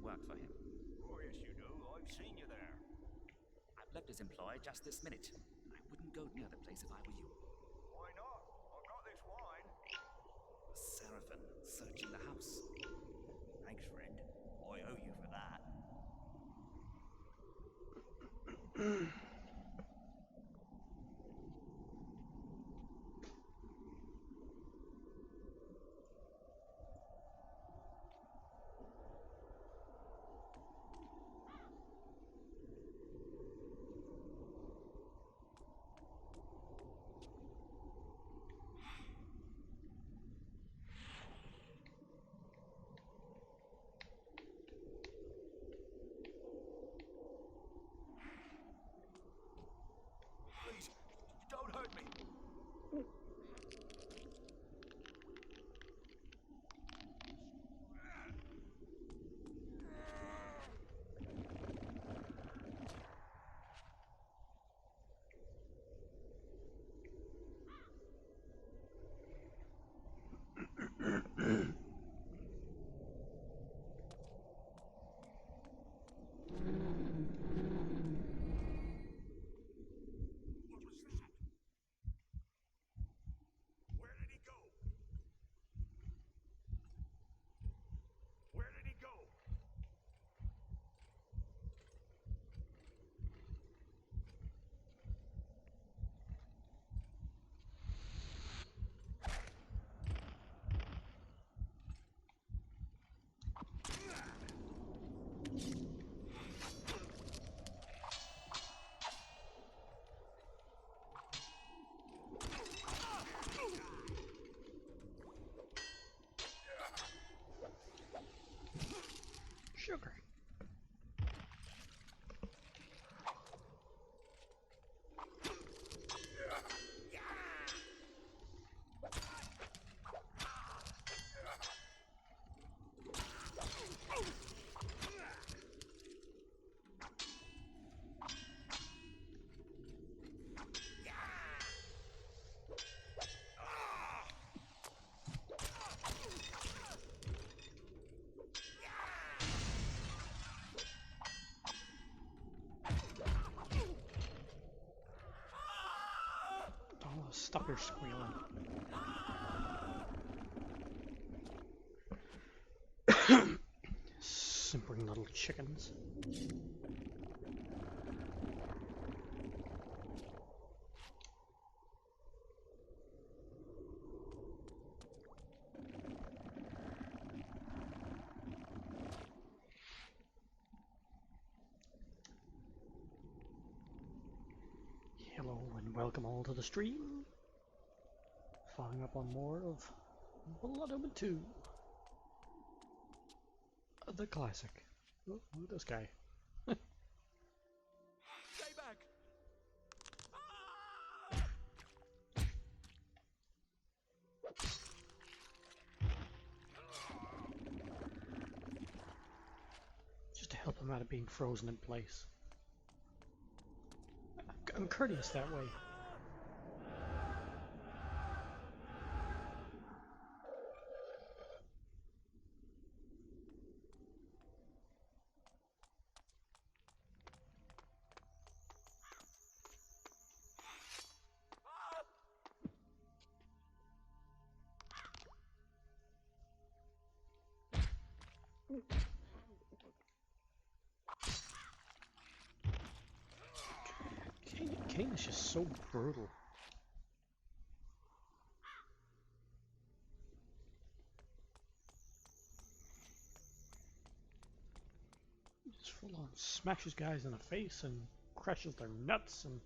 work for him. Oh, yes, you do. I've seen you there. I've left his employ just this minute. I wouldn't go near the place if I were you. Why not? I've got this wine. A Seraphim searching the house. Thanks, friend. I owe you for that. Please, don't hurt me. Where did he go? Where did he go? Sugar. Oh, stop your squealing. Simpering little chickens. Hello and welcome all to the stream. Following up on more of Blood Omen 2. The classic. Oh, look at this guy. Stay back. Just to help him out of being frozen in place. I'm courteous that way. Kain is just so brutal. Just full on smashes guys in the face and crushes their nuts and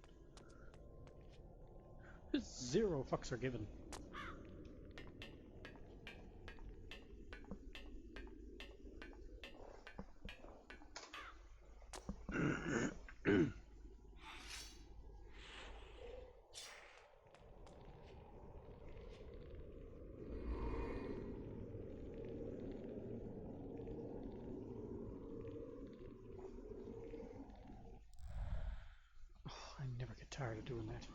zero fucks are given. I never get tired of doing that.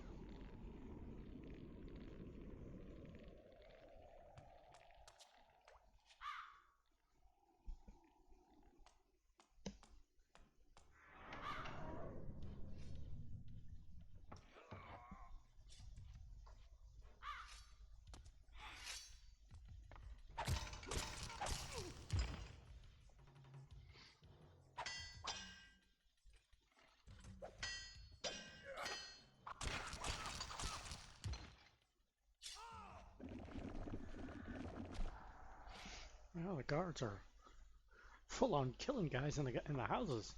the guards are full on killing guys in the houses.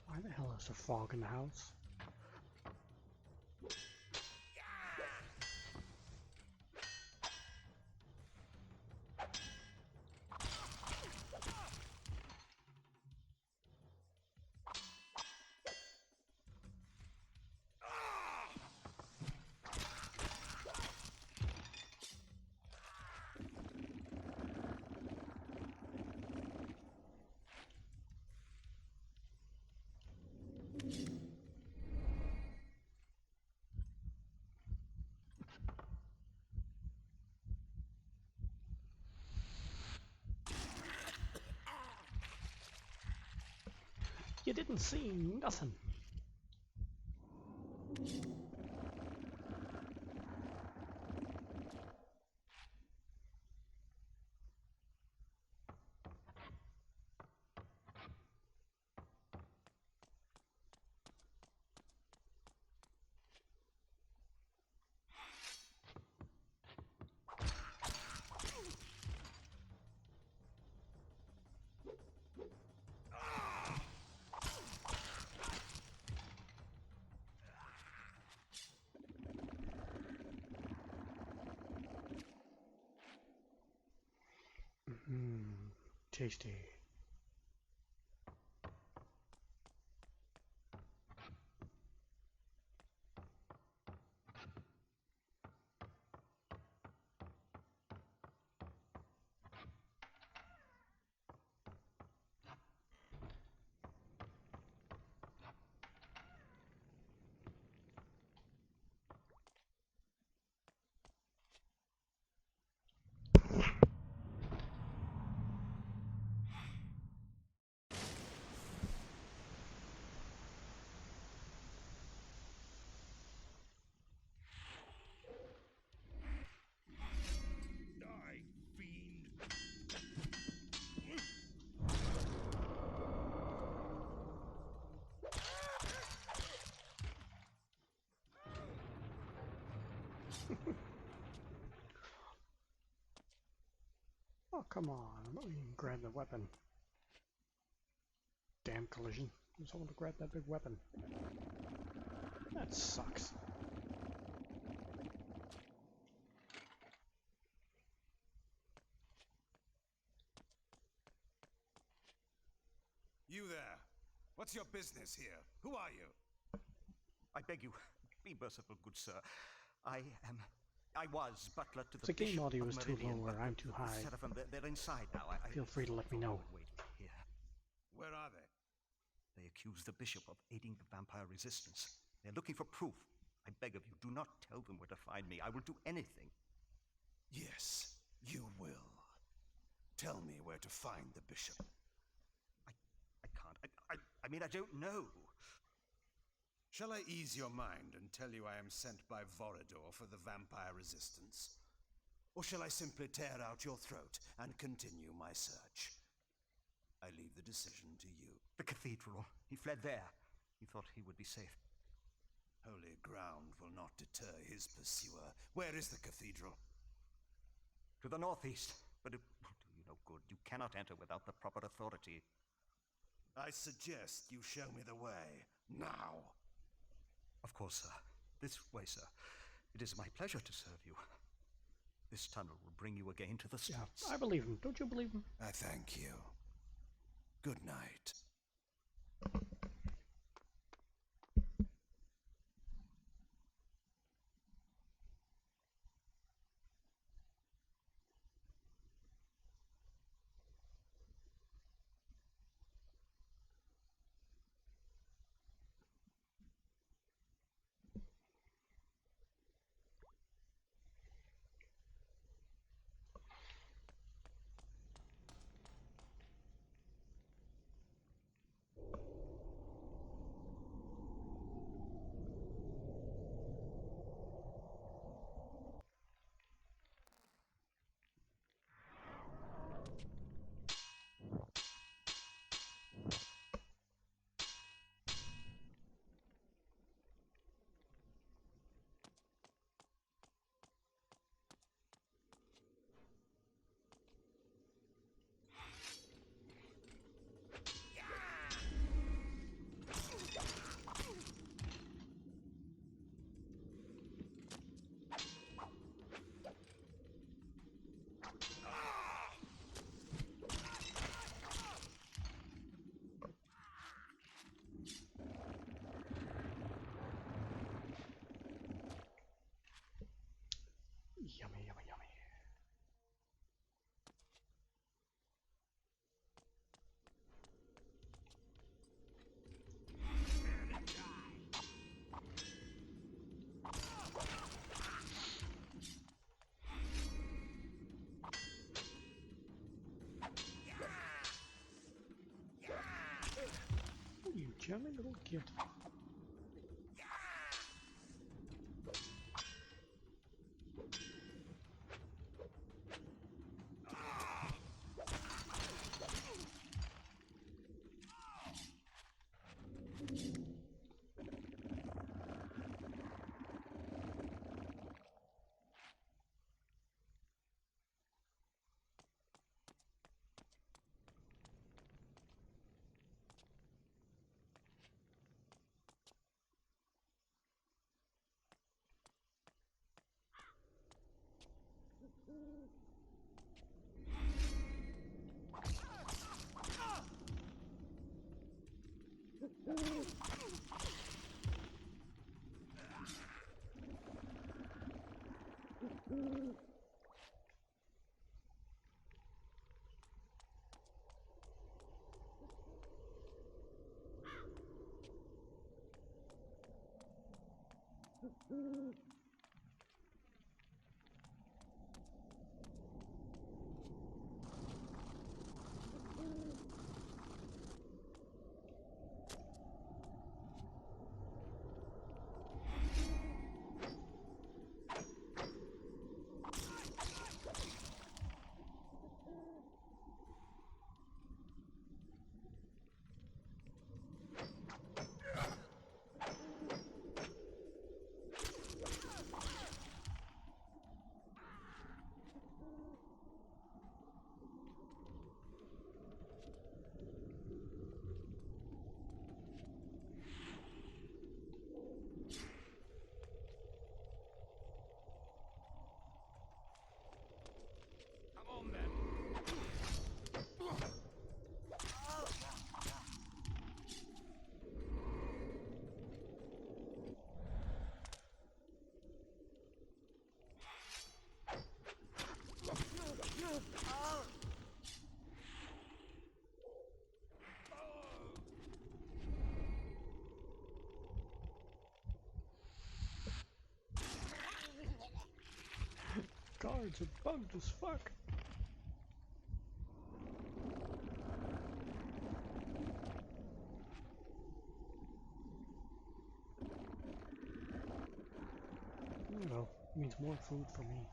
Why the hell is there fog in the house? You didn't see nothing. Tasty. Die, fiend! Oh, come on. I'm not even grab the weapon. Damn collision. I just want to grab that big weapon. That sucks. You there. What's your business here? Who are you? I beg you, be merciful, good sir. I was butler to the The game Bishop audio of is too Meridian, low or but I'm too high. Seraphim, they're inside now. Feel free to let me know. Waiting here. Where are they? They accuse the bishop of aiding the vampire resistance. They're looking for proof. I beg of you, do not tell them where to find me. I will do anything. Yes, you will. Tell me where to find the bishop. I can't. I mean, I don't know. Shall I ease your mind and tell you I am sent by Vorador for the vampire resistance? Or shall I simply tear out your throat and continue my search? I leave the decision to you. The cathedral. He fled there. He thought he would be safe. Holy ground will not deter his pursuer. Where is the cathedral? To the northeast. But it will do you no good. You cannot enter without the proper authority. I suggest you show me the way, now. Of course, sir. This way, sir. It is my pleasure to serve you. This tunnel will bring you again to the streets. Yeah, I believe him. Don't you believe him? I thank you. Good night. Cute. Come on then. Guards are bugged as fuck. There you go. Means more food for me.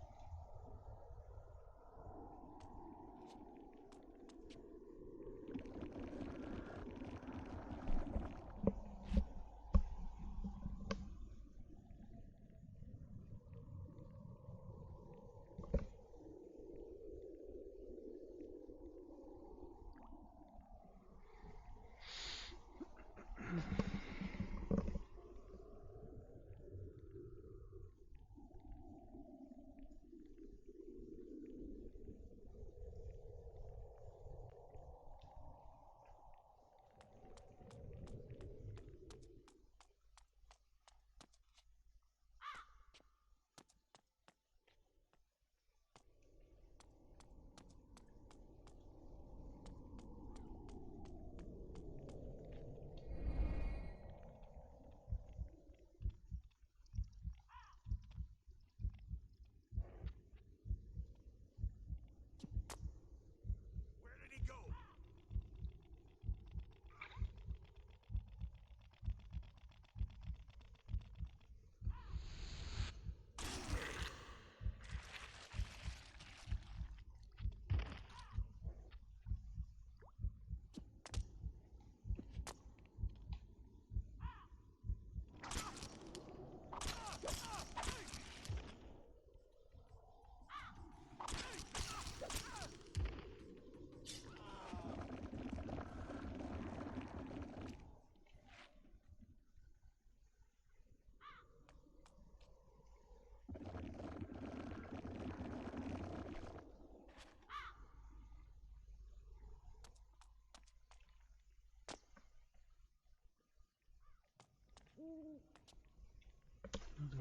Where did he go?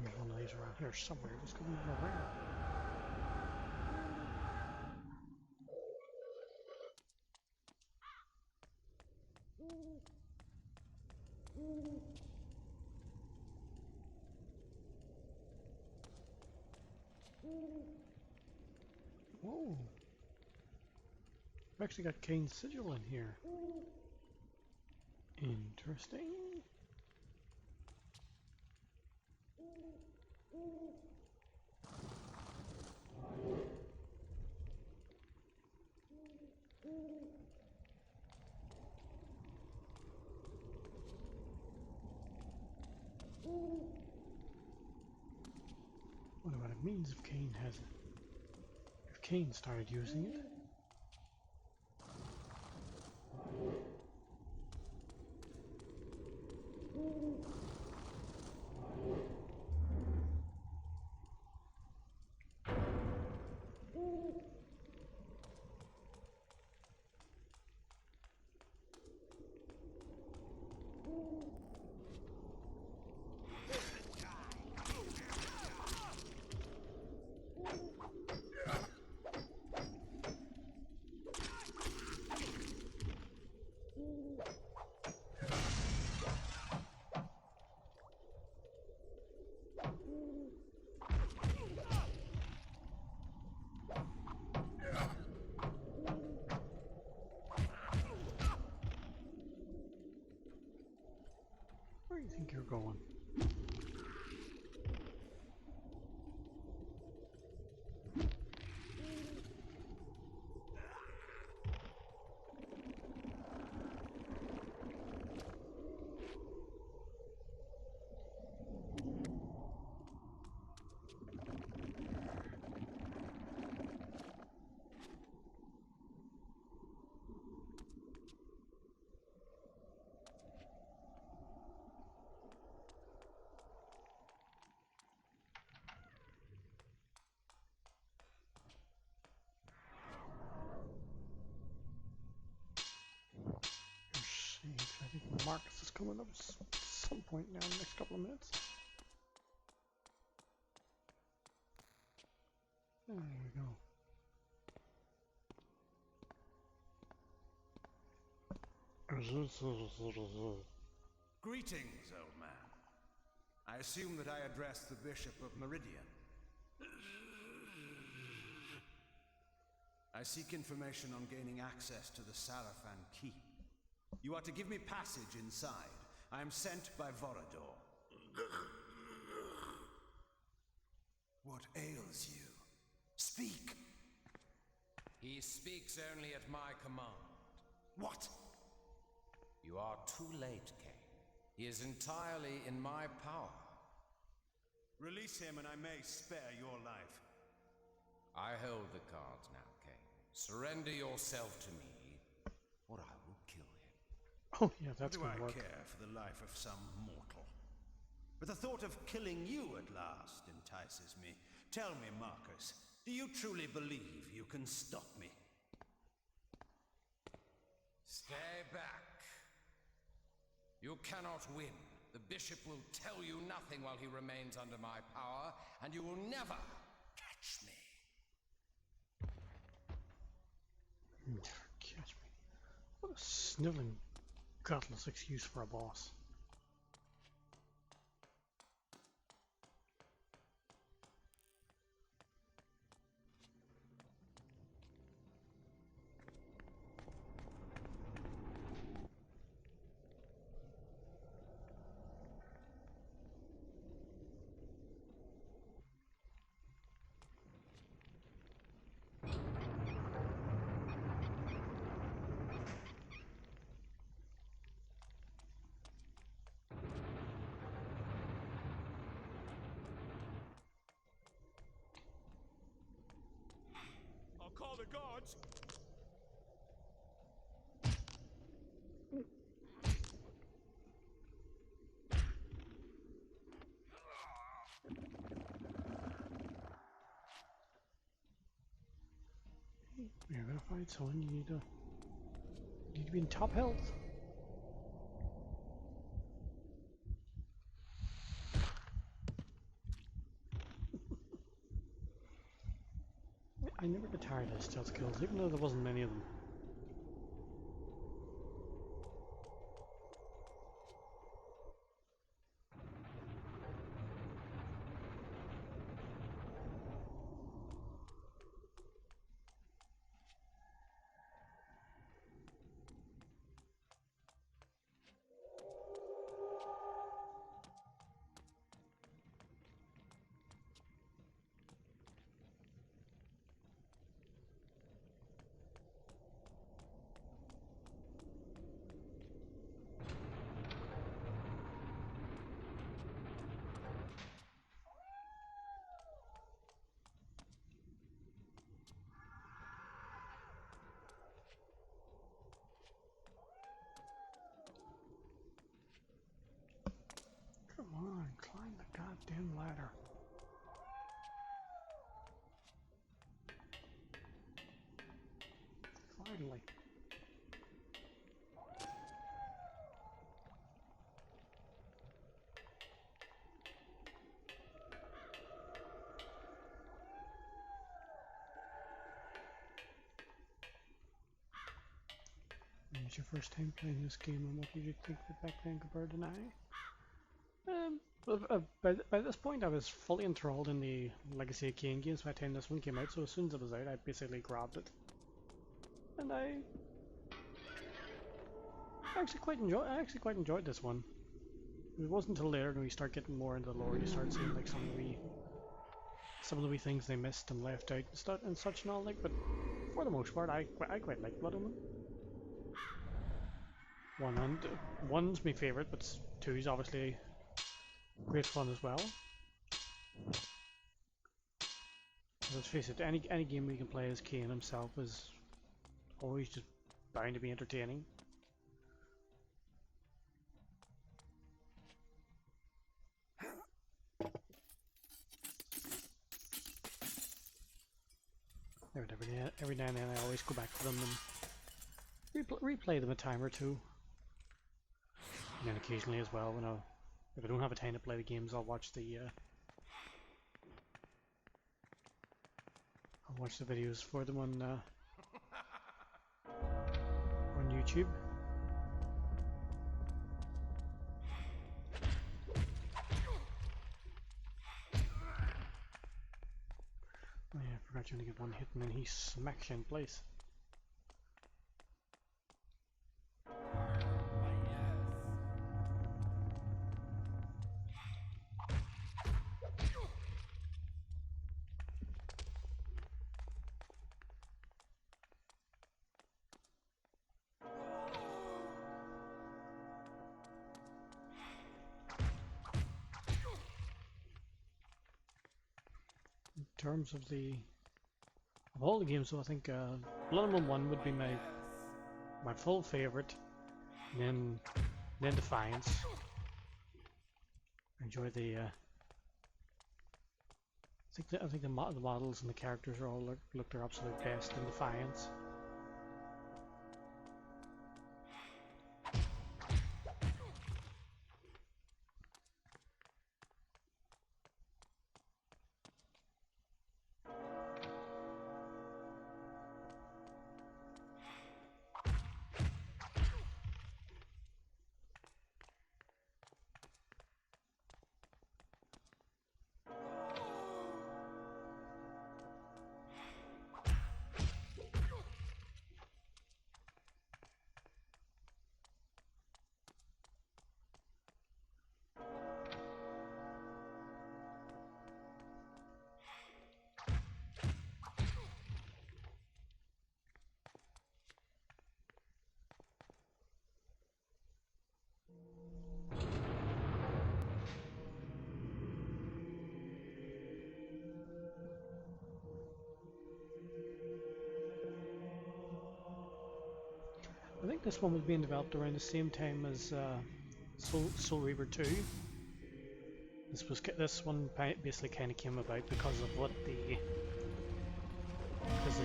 There's one of these around here somewhere. Just couldn't remember where. Whoa! I've actually got Kain's sigil in here. Interesting. Wonder what it means if Kain has it. If Kain started using it. Where do you think you're going? I think Marcus is coming up at some point now in the next couple of minutes. There we go. Greetings, old man. I assume that I address the Bishop of Meridian. I seek information on gaining access to the Sarafan Keep. You are to give me passage inside. I am sent by Vorador. What ails you? Speak! He speaks only at my command. What? You are too late, Kain. He is entirely in my power. Release him and I may spare your life. I hold the cards now, Kain. Surrender yourself to me, or I will kill him. Oh yeah, that's What do gonna I work. care for the life of some mortal? But the thought of killing you at last entices me. Tell me, Marcus, do you truly believe you can stop me? Stay back. You cannot win. The bishop will tell you nothing while he remains under my power, and you will never catch me. Never catch me. What a sniveling, gutless excuse for a boss. I'll call the gods. You're gonna fight someone, you need to be in top health. I never get tired of stealth kills, even though there wasn't many of them. on, climb the goddamn ladder. Finally. It's your first time playing this game, and what did you think of it back then compared to now? By this point, I was fully enthralled in the Legacy of Kain games by the time this one came out, so as soon as it was out, I basically grabbed it. And I actually quite enjoyed this one. It wasn't until later when we start getting more into the lore, you start seeing like some of the wee things they missed and left out and such and all, like, but for the most part, I quite like Blood Omen. One's my favourite, but two's obviously great fun as well. Let's face it, any game we can play as Kain himself is always just bound to be entertaining. Every now and then I always go back to them and replay them a time or two. And then occasionally as well, if I don't have a time to play the games, I'll watch the videos for them on YouTube. Oh yeah, I forgot you only get one hit and then he smacks you in place. In terms of all the games, so I think Blood Omen 1 would be my full favourite, and then Defiance. I enjoy the I think the models and the characters are all look their absolute best in Defiance. I think this one was being developed around the same time as Soul Reaver 2. This one basically kind of came about because of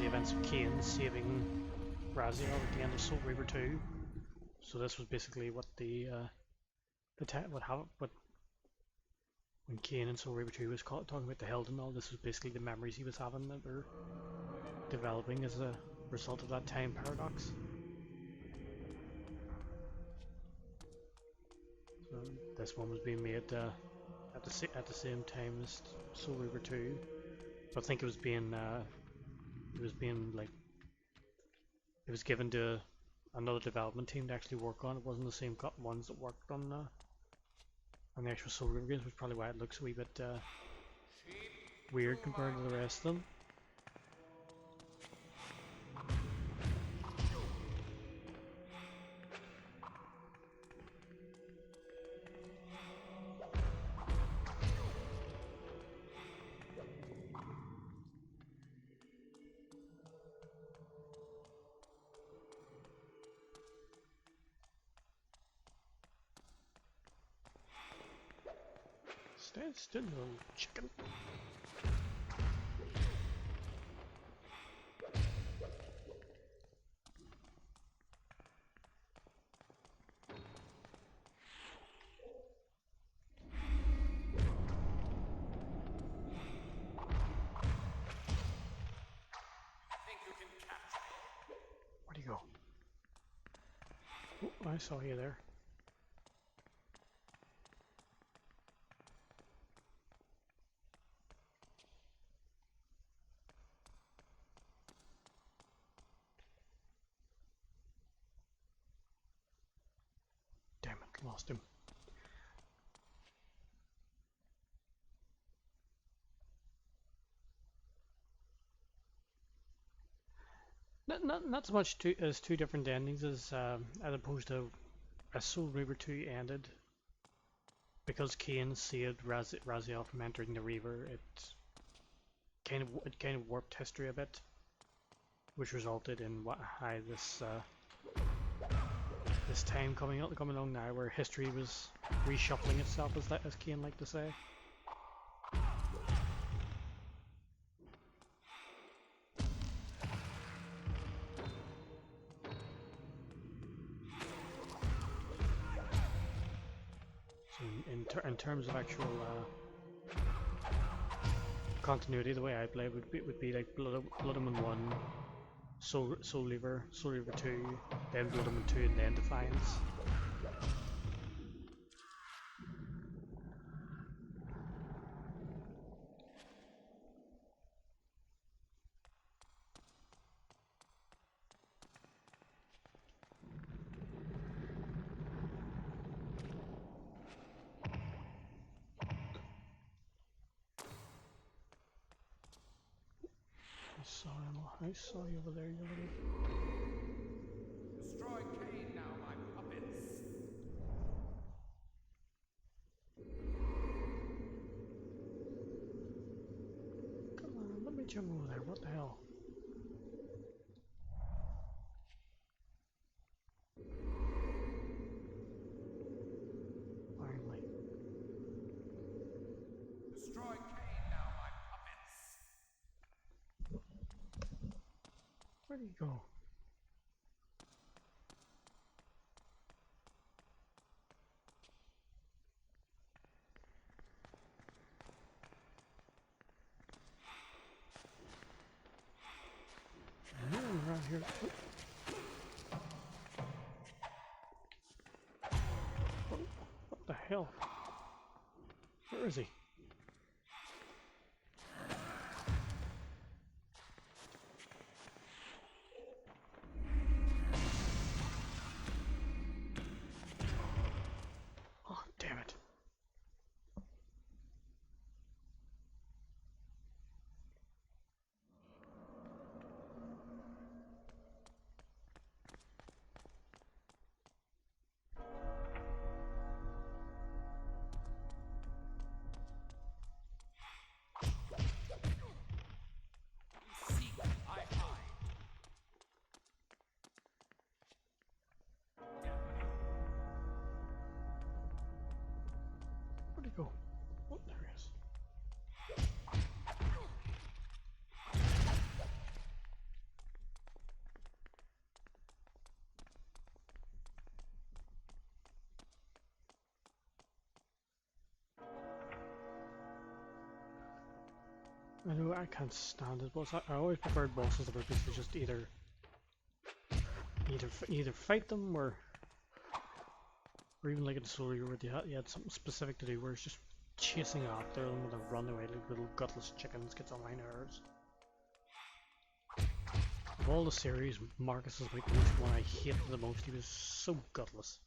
the events of Kain saving Raziel at the end of Soul Reaver 2. So this was basically what when Kain and Soul Reaver 2 was talking about the Held and all, this was basically the memories he was having that were developing as a result of that time paradox. So this one was being made at the same time as Soul Reaver 2, but I think it was given to another development team to actually work on. It wasn't the same ones that worked on the actual Soul Reaver games, which is probably why it looks a wee bit weird compared to the rest of them. still, you little chicken. Where'd he go? Oh, I saw you there. Damn it, lost him. Not so much as two different endings as opposed to as Soul Reaver 2 ended. Because Kain saved Raziel from entering the Reaver, it kind of warped history a bit, which resulted in how this time coming along now, where history was reshuffling itself, as Kain liked to say. So in terms of actual continuity, the way I play would be like Blood Omen 1, Soul Reaver 2, then Blood Omen 2, and then Defiance. I saw you over there, you little... Destroy Kain now, my puppets! Come on, let me jump over there, what the hell? Finally. Destroy Kain now, my puppets! Where'd he go? Around here. Oh, what the hell? Where is he? Oh, damn it. Seek, I hide. Where'd he go? Oh, there he is. I know I can't stand it, but I always preferred bosses that were basically just either fight them or even like in Soul Reaver where you had something specific to do, where it's just chasing after them with a runaway like little gutless chickens gets on my nerves. Of all the series, Marcus is like the one I hated the most. He was so gutless.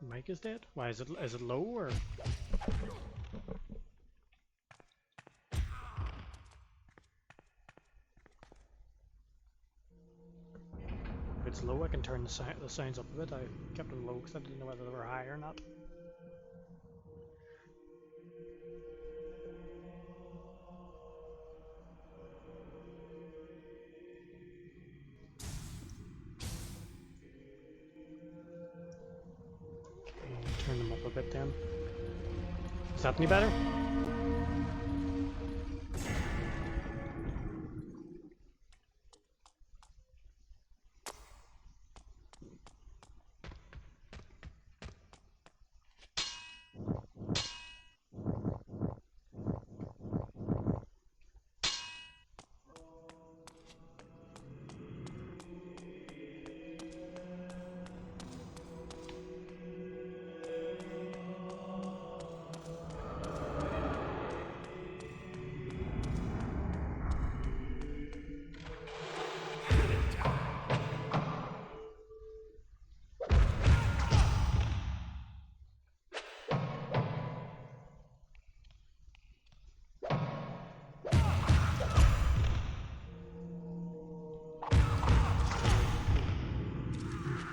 Mike is dead? Why is it low or? and turn the sounds up a bit. I kept them low because I didn't know whether they were high or not. Okay, turn them up a bit then. Is that any better?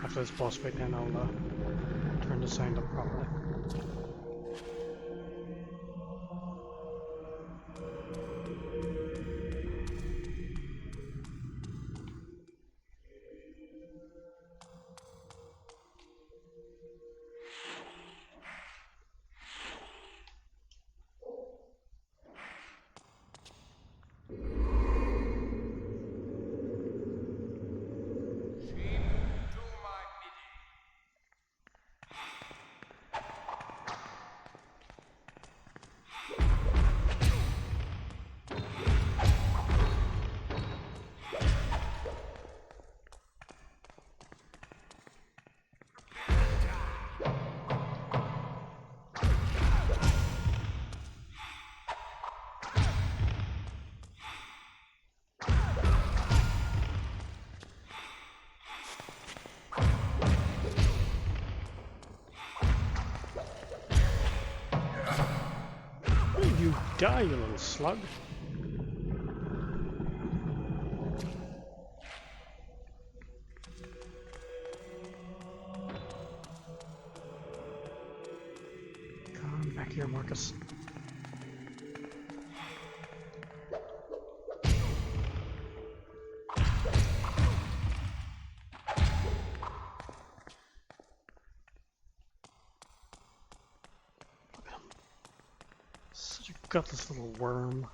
After this boss fight, then I'll turn the sound up properly. You die, you little slug. Come back here, Marcus. Look at him. Such a gutless little worm.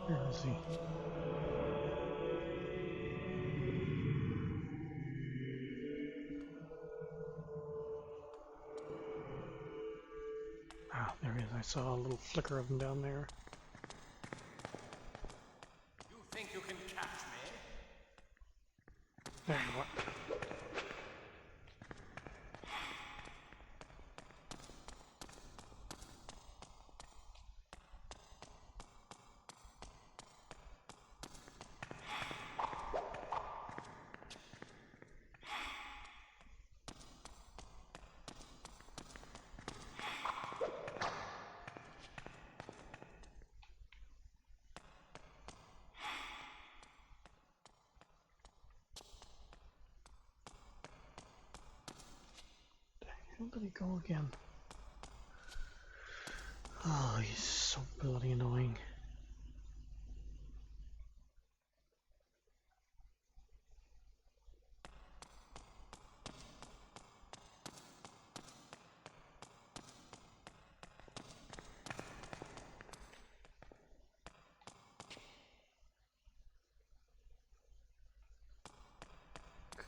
Where is he? Ah, there he is. I saw a little flicker of him down there. You think you can catch me? There you are. Where did he go again? Oh, he's so bloody annoying.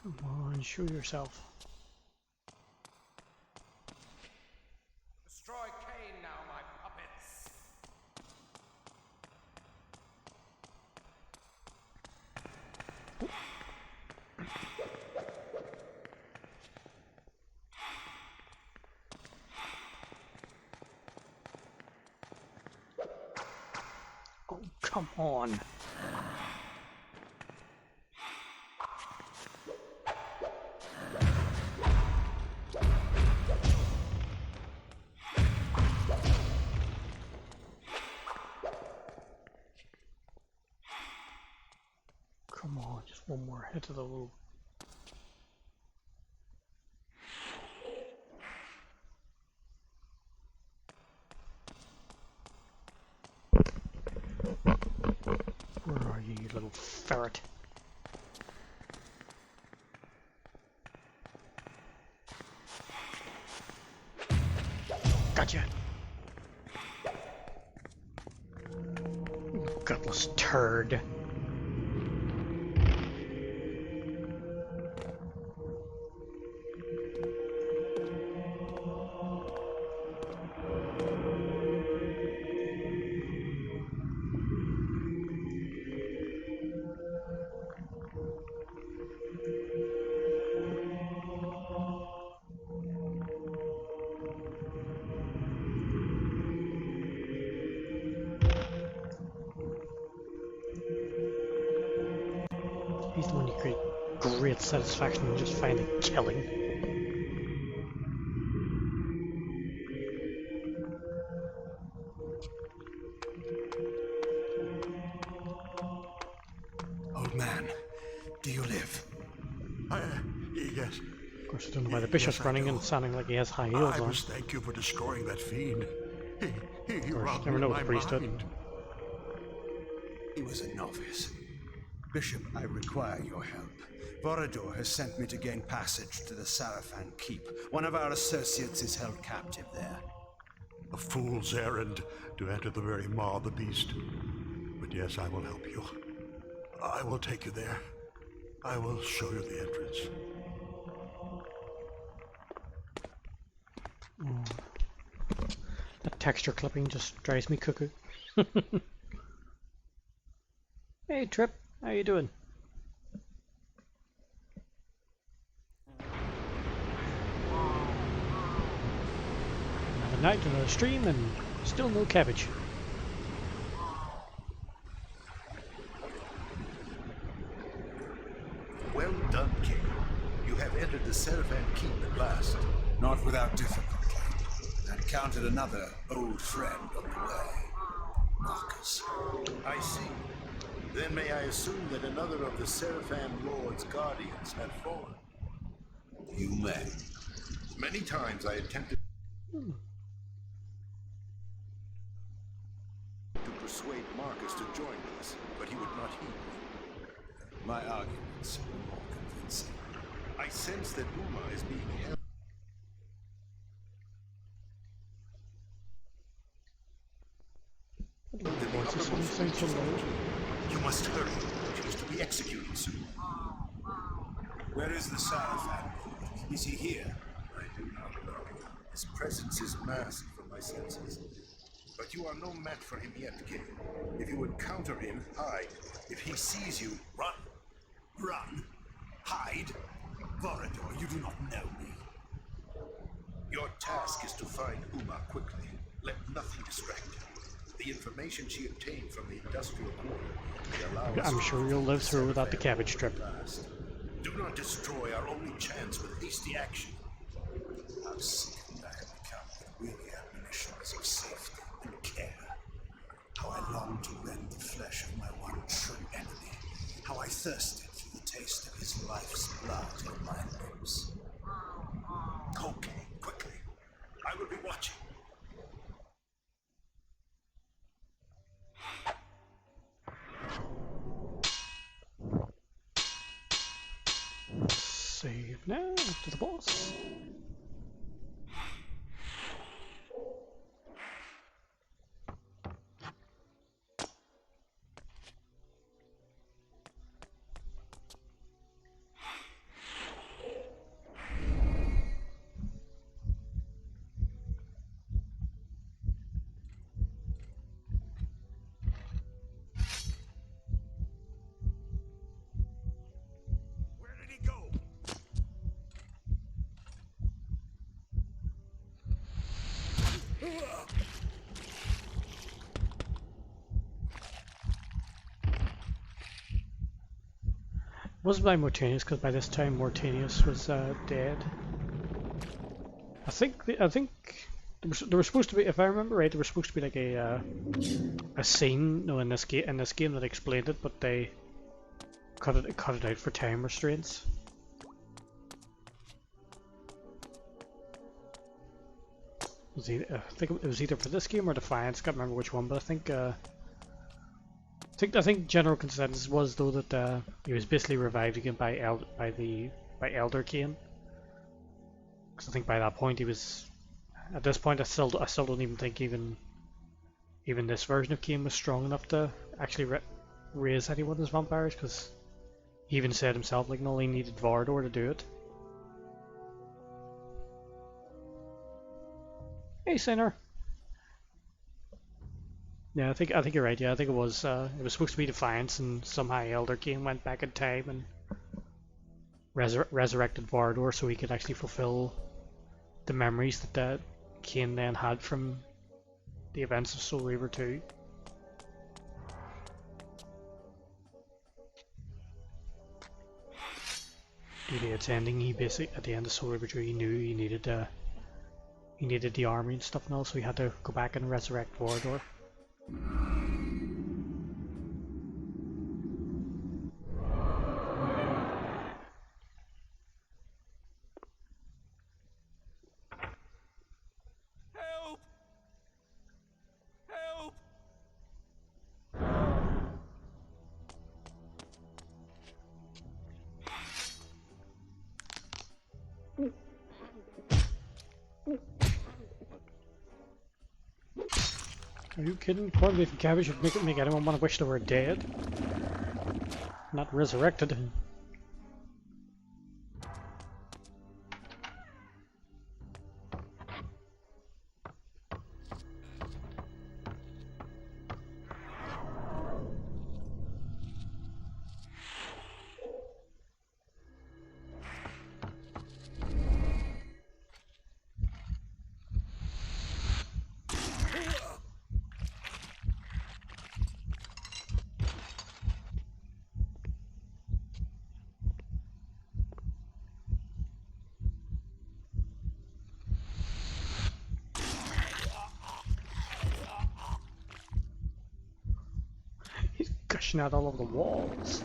Come on, show yourself. Destroy Kain now, my puppets! Oh, come on. Come on, just one more hit of the loop. Where are you, you little ferret? Gotcha! Gutless turd. He's the one you create great satisfaction in just finding killing. Old man, do you live? Yes. Of course, I don't know why the bishop's Yes, I running do. and sounding like he has high heels I on. must thank you for destroying that fiend. He Of course, robbed never me know of with my the priesthood. mind. He was a novice. Bishop, I require your help. Vorador has sent me to gain passage to the Sarafan Keep. One of our associates is held captive there. A fool's errand to enter the very maw of the beast. But yes, I will help you. I will take you there. I will show you the entrance. That texture clipping just drives me cuckoo. Hey Trip, how you doing? Another night, another stream, and still no cabbage. Well done, King. You have entered the Sarafan Keep at last. Not without difficulty. Encountered another old friend on the way. Marcus. I see. Then may I assume that another of the Sarafan Lord's guardians had fallen? You may. Many times I attempted to persuade Marcus to join us, but he would not heed me. My arguments are more convincing. I sense that Uma is being held. What's this one saying so low? You must hurry. She is to be executed soon. Where is the Sarafan? Is he here? I do not know. His presence is masked from my senses. But you are no match for him yet, King. If you encounter him, hide. If he sees you, run. Run? Hide? Vorador, you do not know me. Your task is to find Uma quickly. Let nothing distract you. The information she obtained from the industrial quarter may allow us I'm to sure you'll live through without the cabbage strip. last. Do not destroy our only chance with hasty action. How sickened I have become with weary admonitions of safety and care. How I long to rend the flesh of my one true enemy. How I thirsted for the taste of his life's blood on my lips. Okay, quickly. I will be watching. Save now to the boss. Wasn't by Mortanius, because by this time Mortanius was dead. I think there was supposed to be, if I remember right, there was supposed to be like a scene, no, in this game that explained it, but they cut it out for time restraints. I think it was either for this game or Defiance. Can't remember which one, but I think general consensus was though that he was basically revived again by Elder Kain. Because I think by that point he was. At this point, I still don't even think even this version of Kain was strong enough to actually raise anyone as vampires. Because he even said himself, like, no, he needed Vorador to do it. Hey, Sinner. Yeah, I think you're right. Yeah, I think it was supposed to be Defiance, and somehow Elder Kain went back in time and resurrected Vorador, so he could actually fulfill the memories that Kain then had from the events of Soul Reaver 2. Due to its ending, he basically at the end of Soul Reaver 2, he knew he needed the army and stuff, and all, so he had to go back and resurrect Vorador. Help! Help! Are you kidding? Corned beef and cabbage would make anyone want to wish they were dead, not resurrected. He's gushing out all over the walls.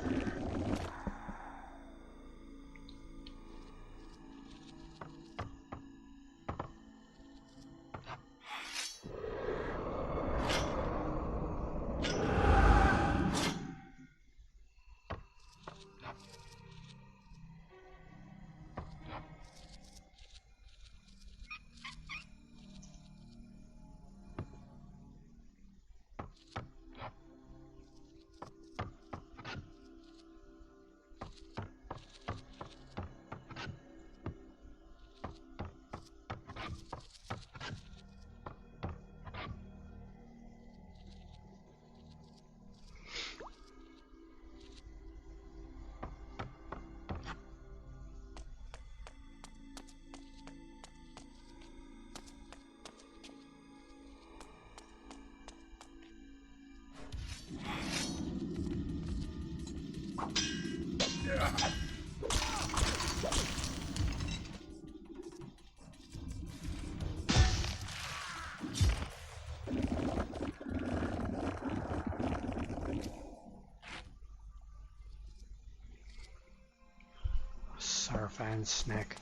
Sarafan snack.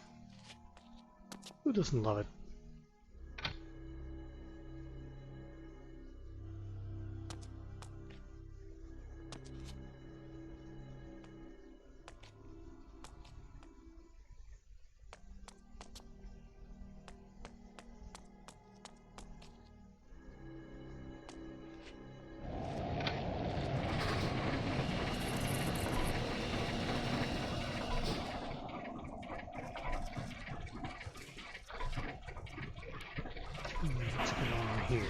Who doesn't love it? What's going on here?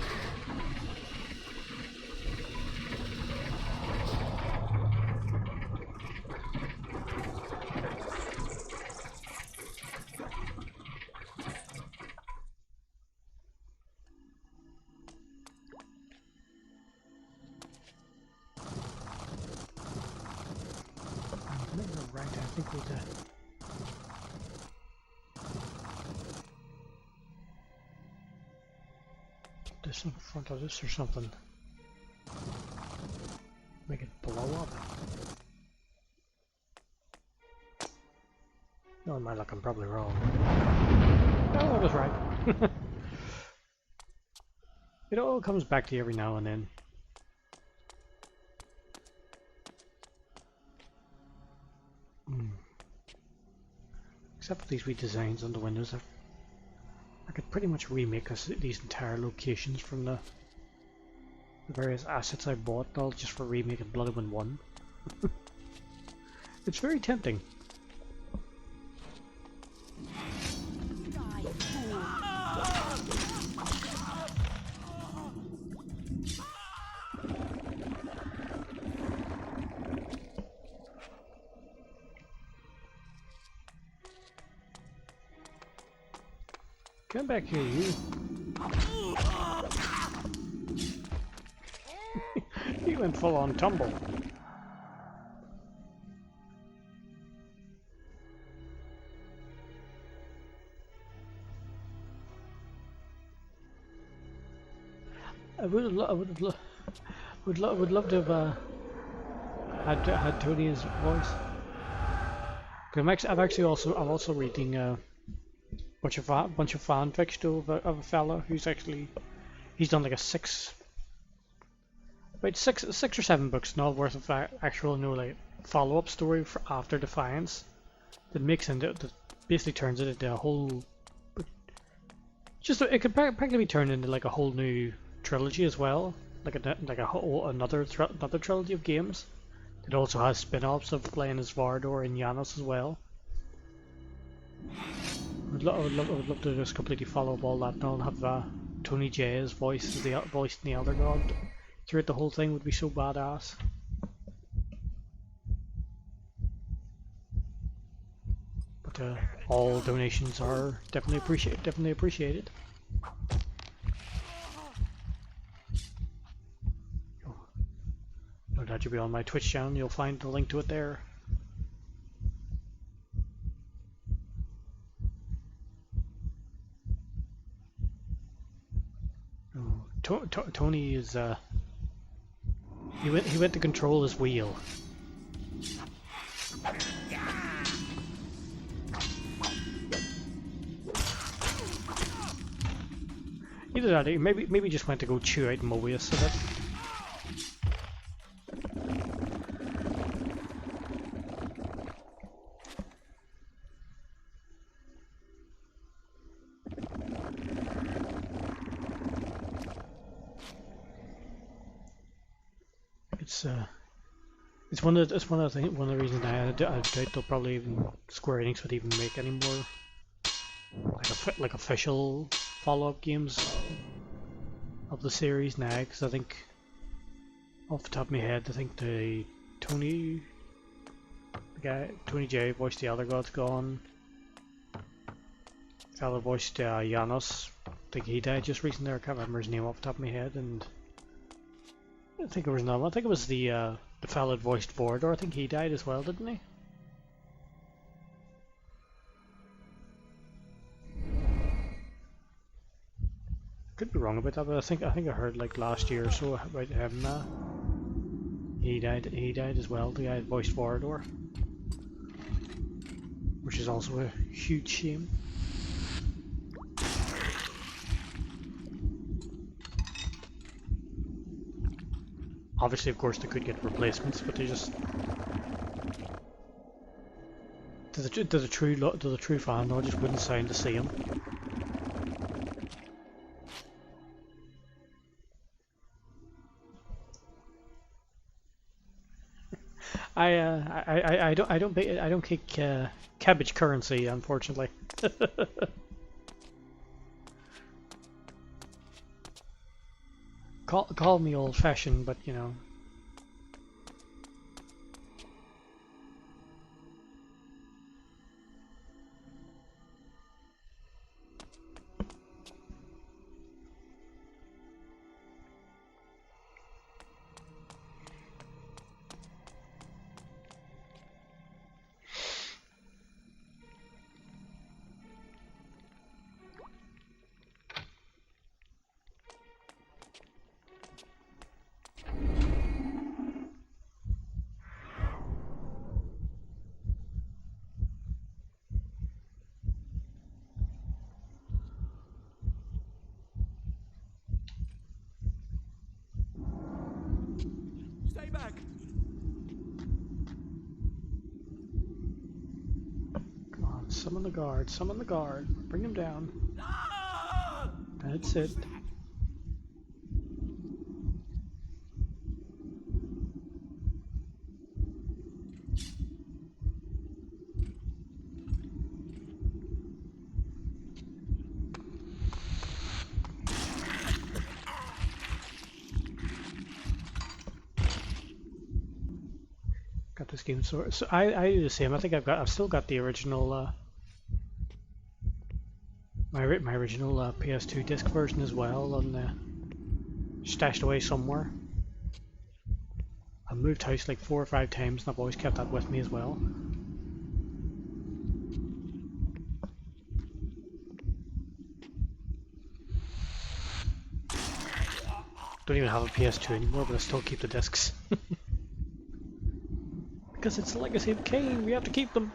think we'd put this in front of this or something. Make it blow up. No, in my luck, I'm probably wrong. No, I was right. It all comes back to you every now and then. Except for these wee designs on the windows, I could pretty much remake these entire locations from the various assets I bought, all just for remaking Blood Omen 1. It's very tempting. Come back here, you. He went full on tumble. I would love to have had Tony's voice. I'm also reading bunch of fan fiction of a fella who's he's done like about six or seven books now worth of actual like follow-up story for after Defiance that basically turns it into a whole it could practically be turned into like a whole new trilogy as well, like another trilogy of games. It also has spin-offs of playing as Vardor and Janos as well. I would love to just completely follow up all that now and have Tony J's voice in the Elder God throughout the whole thing would be so badass. But all donations are definitely appreciated. No doubt you'll be on my Twitch channel. You'll find the link to it there. Tony is he went to control his wheel. Either that, or maybe just went to go chew out Mobius a bit. It's one of the reasons I doubt they'll probably even Square Enix would even make any more like official follow-up games of the series now, because I think off the top of my head I think the Tony J voiced the Elder God's gone. The other voiced Janos. I think he died just recently. I can't remember his name off the top of my head, and I think it was another one. I think it was the fellow that voiced Vordor. I think he died as well, didn't he? Could be wrong about that, but I think I heard like last year or so about him. He died as well. The guy that voiced Vordor, which is also a huge shame. Obviously, of course, they could get replacements, but they just to the true fan, though, just wouldn't sound the same. I don't kick cabbage currency, unfortunately. Call me old-fashioned, but you know. summon the guard, summon the guard. Bring him down. That's it. Got this game so I do the same. I think I've still got the original my original PS2 disc version as well, stashed away somewhere. I've moved house like 4 or 5 times, and I've always kept that with me as well. Don't even have a PS2 anymore, but I still keep the discs. Because it's the legacy of Kain, we have to keep them.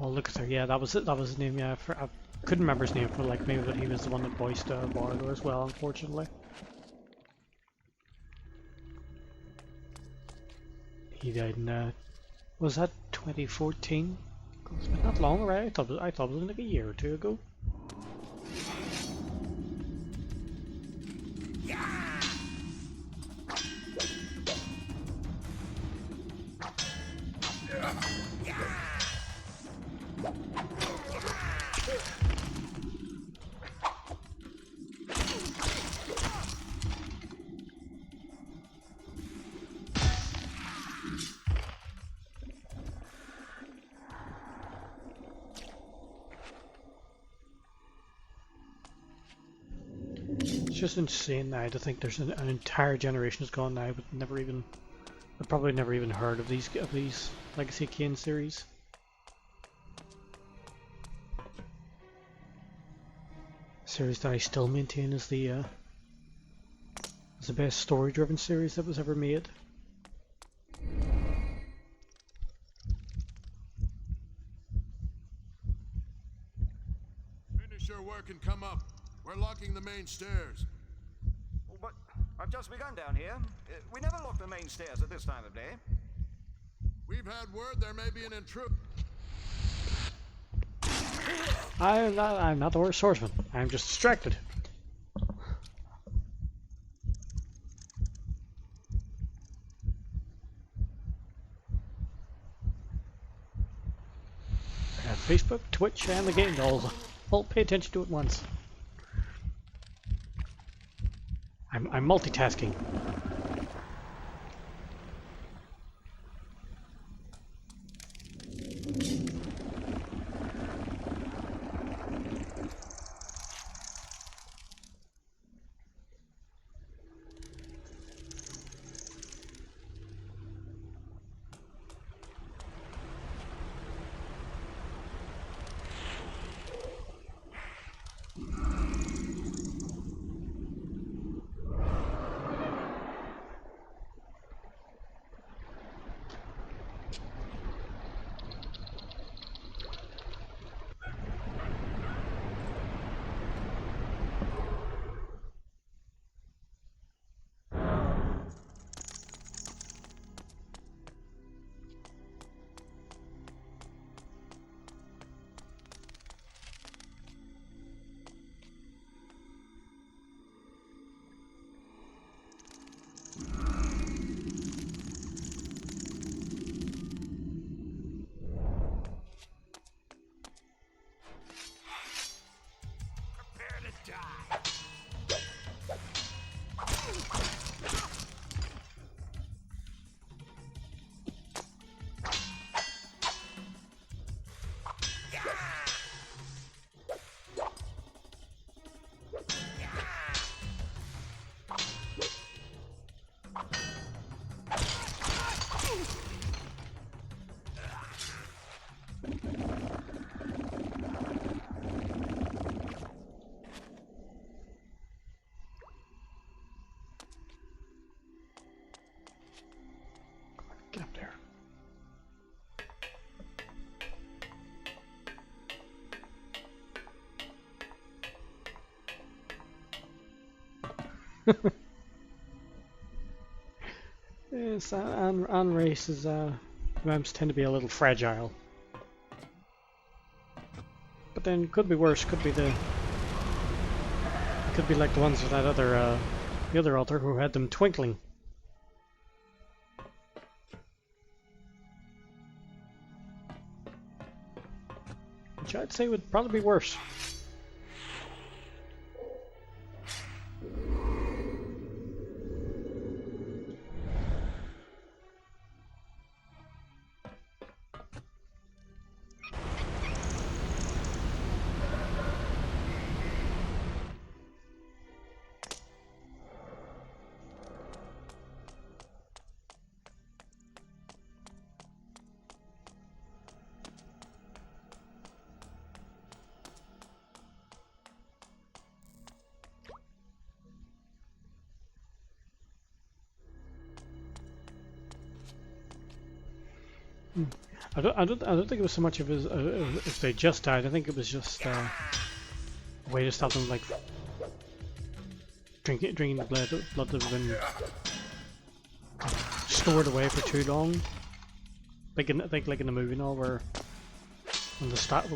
Oh, look at her. Yeah, that was it. That was his name. Yeah, I couldn't remember his name for like maybe, but he was the one that voiced Vorador as well. Unfortunately, he died in was that 2014? It's been that long, right? I thought it was like a year or two ago. It's just insane now to think there's an entire generation has gone now, but I've probably never even heard of these Legacy Kain series. Series that I still maintain is the best story-driven series that was ever made. Finish your work and come up. We're locking the main stairs. But I've just begun down here. We never lock the main stairs at this time of day. We've had word there may be an intruder. I'm not the worst swordsman. I'm just distracted. I got Facebook, Twitch, and the game dolls. All pay attention to it once. I'm multitasking. Get up there. Yes, and races, vamps tend to be a little fragile. But then could be worse. Could be like the ones with that other, the other author who had them twinkling. Which I'd say would probably be worse. I don't think it was so much of if they just died. I think it was just a way to stop them, like drinking the blood that had been stored away for too long. Like I think like in the movie now, where when the stat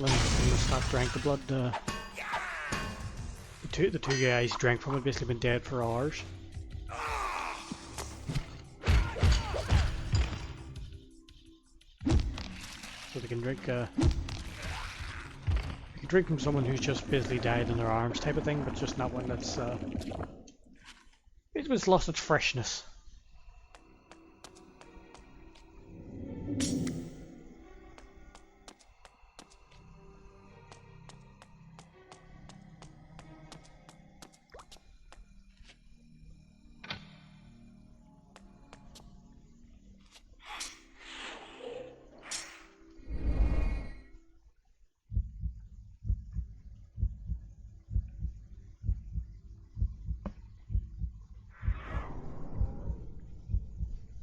drank the blood, the two guys drank from it, basically been dead for hours. So they can drink from someone who's just basically died in their arms, type of thing, but just not one that's it was lost its freshness.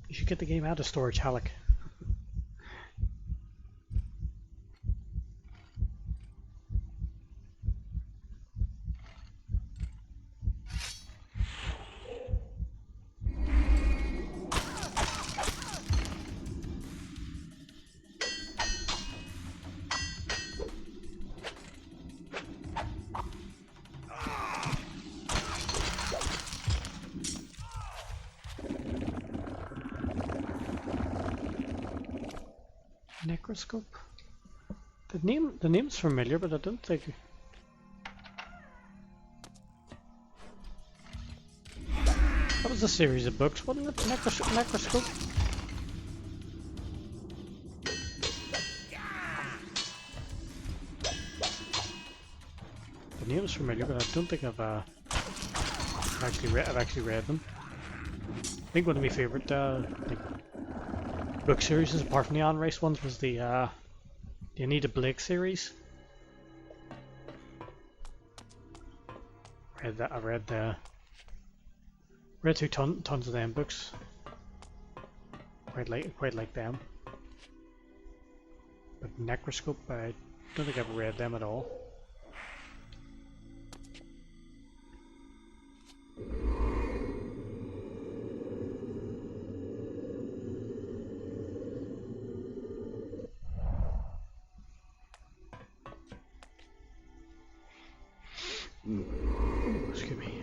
You should get the game out of storage, Halleck. Necroscope. The name's familiar, but I don't think. That was a series of books, wasn't it? Necroscope. The name's familiar, but I don't think I've actually read them. I think one of my favourite like book series, apart from the on race ones, was the Anita Blake series. I read through tons of them books. Quite like them. But Necroscope, I don't think I've read them at all. Excuse me.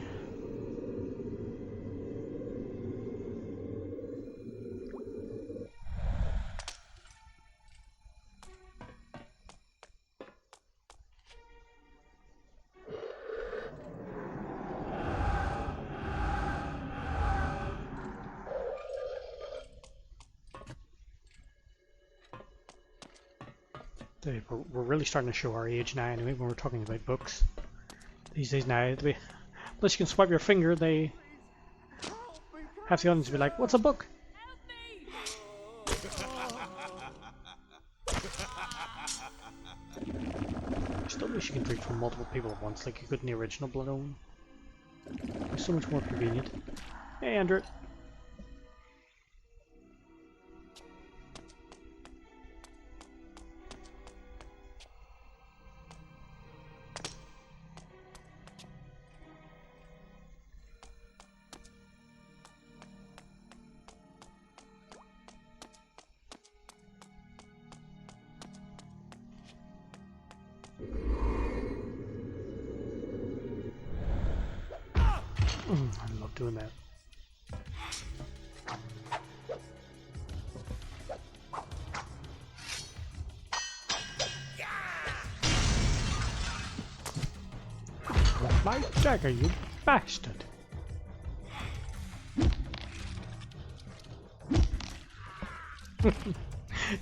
We're really starting to show our age now anyway when we're talking about books. These days now, unless you can swipe your finger, they half the audience will be like, "What's a book?" I still wish you can drink from multiple people at once, like you could in the original Blood Omen. It's so much more convenient. Hey, Andrew. I love doing that. My dagger, you bastard!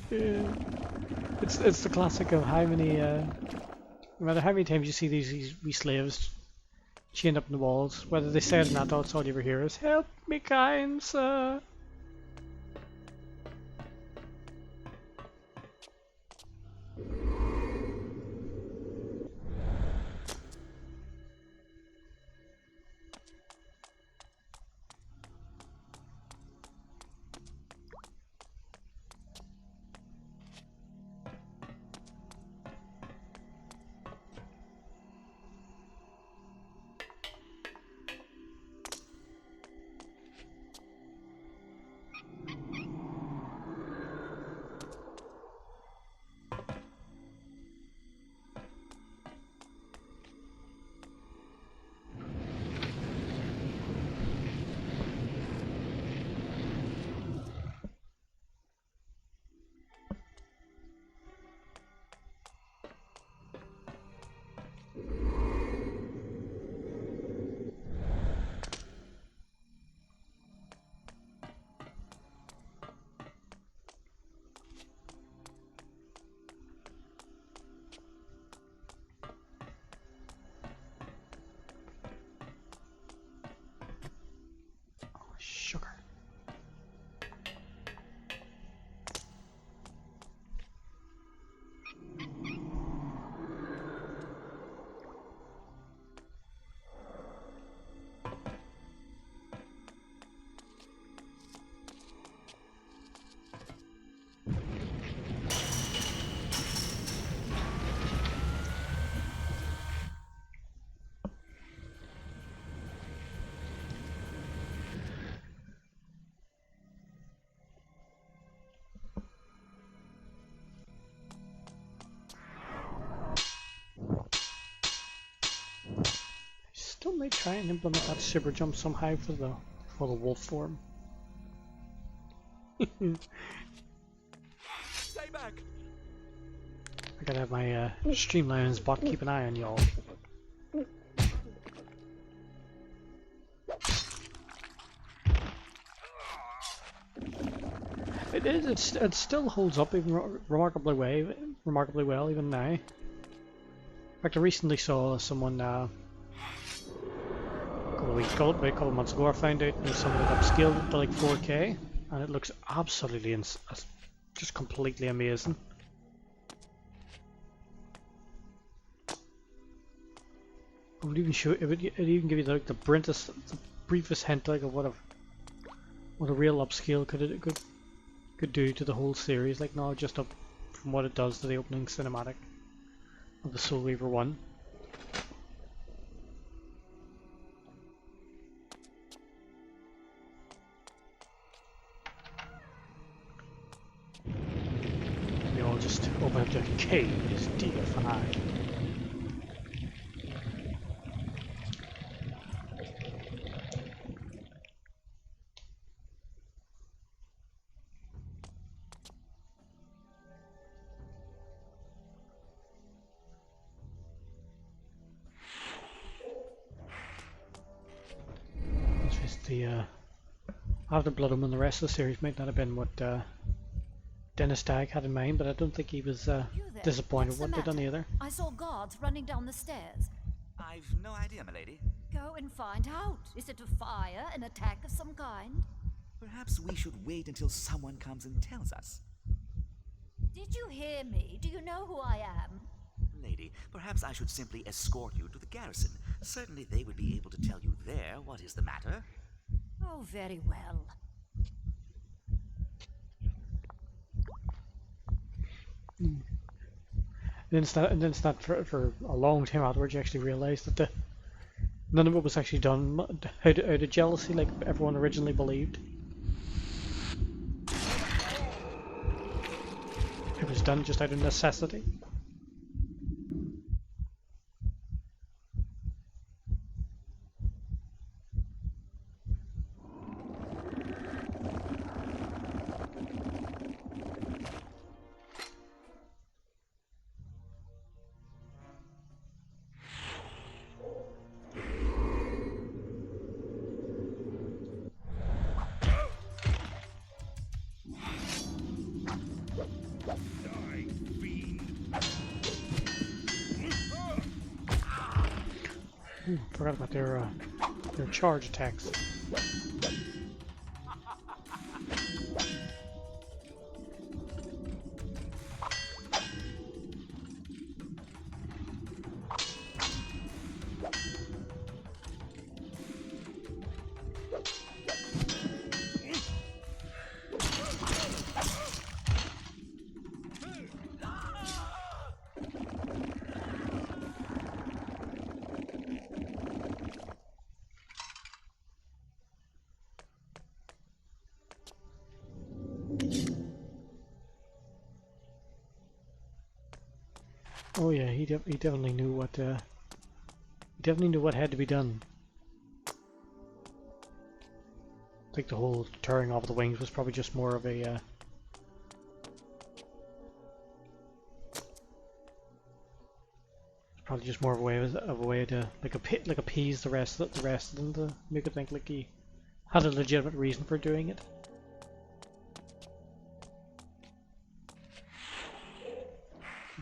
Yeah. It's the classic of how many no matter how many times you see these wee slaves chained up in the walls, whether they say it or not, that's all you ever hear is "Help me, kind sir." Sugar. Still may try and implement that super jump somehow for the wolf form. Stay back! I gotta have my Streamlines bot keep an eye on y'all. It still holds up even remarkably well even now. In fact, I recently saw someone a couple of months ago. I found out there's someone that upscaled it to like 4K, and it looks absolutely just completely amazing. It would even show. It would even give you the briefest hint like of what a real upscale could do to the whole series. Like not just up from what it does to the opening cinematic of the Soul Reaver 1. We all just open up to Kain is deified. After Blood Omen, the rest of the series might not have been what Dennis Stagg had in mind, but I don't think he was disappointed with what they done either. I saw guards running down the stairs. I've no idea, milady. Go and find out. Is it a fire, an attack of some kind? Perhaps we should wait until someone comes and tells us. Did you hear me? Do you know who I am? Lady, perhaps I should simply escort you to the garrison. Certainly they would be able to tell you there what is the matter. Oh, very well. And then it's not for a long time afterwards you actually realise that none of it was actually done out of jealousy like everyone originally believed. It was done just out of necessity. Ooh, forgot about their charge attacks. Oh yeah, he definitely knew what had to be done. I think the whole tearing off the wings was probably just more of a way to like appease the rest of them to make it think like he had a legitimate reason for doing it.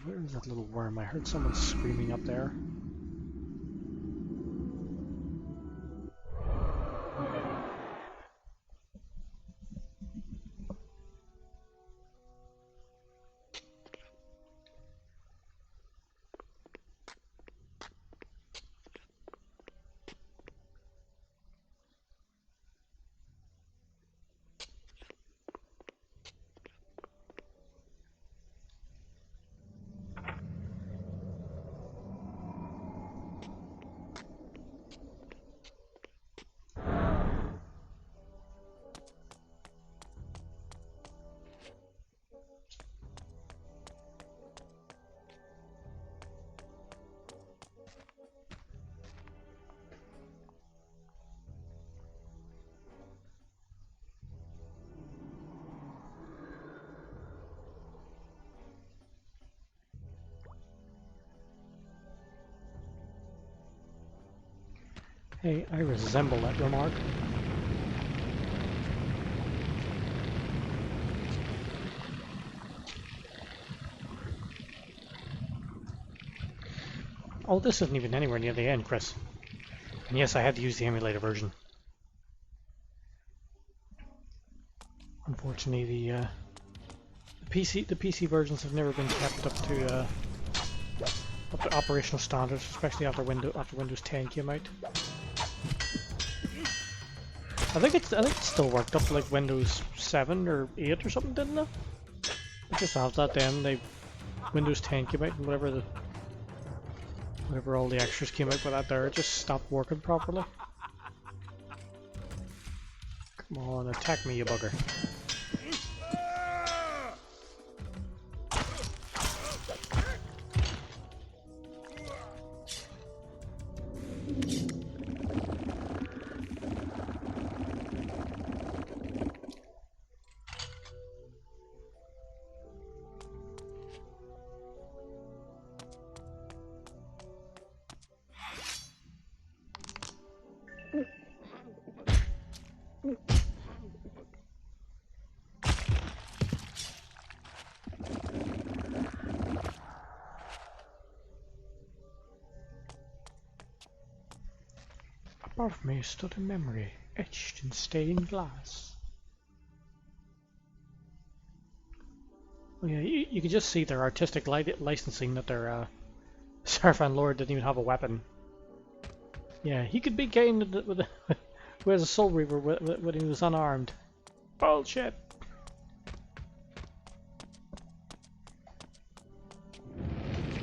Where is that little worm? I heard someone screaming up there. Hey, I resemble that remark. Oh, this isn't even anywhere near the end, Chris. And yes, I had to use the emulator version. Unfortunately, the PC versions have never been kept up to operational standards, especially after Windows 10 came out. I think it still worked up to like Windows 7 or 8 or something, didn't it? It just after that then Windows 10 came out and whatever all the extras came out with that there, it just stopped working properly. Come on, attack me, you bugger. Above me stood a memory, etched in stained glass. Oh yeah, you can just see their artistic licensing that their Sarfan Lord didn't even have a weapon. Yeah, he could be Kain with a Soul Reaver when he was unarmed. Bullshit!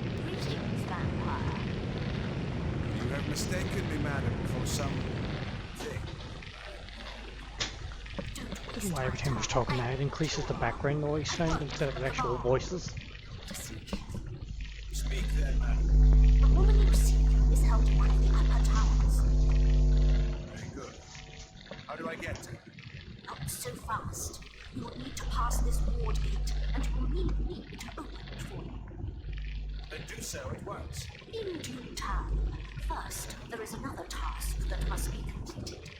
Greetings, vampire. You have mistaken me, madam, for some thing. I don't know why every time he's talking now it increases the background noise sound instead of the actual voices. Speak then, madam. The woman you seek is held in one of the upper towers. Very good. How do I get to her? Not so fast. You will need to pass this ward gate, and you will need me to open it for you. Then do so at once. In due time. First, there is another task that must be completed.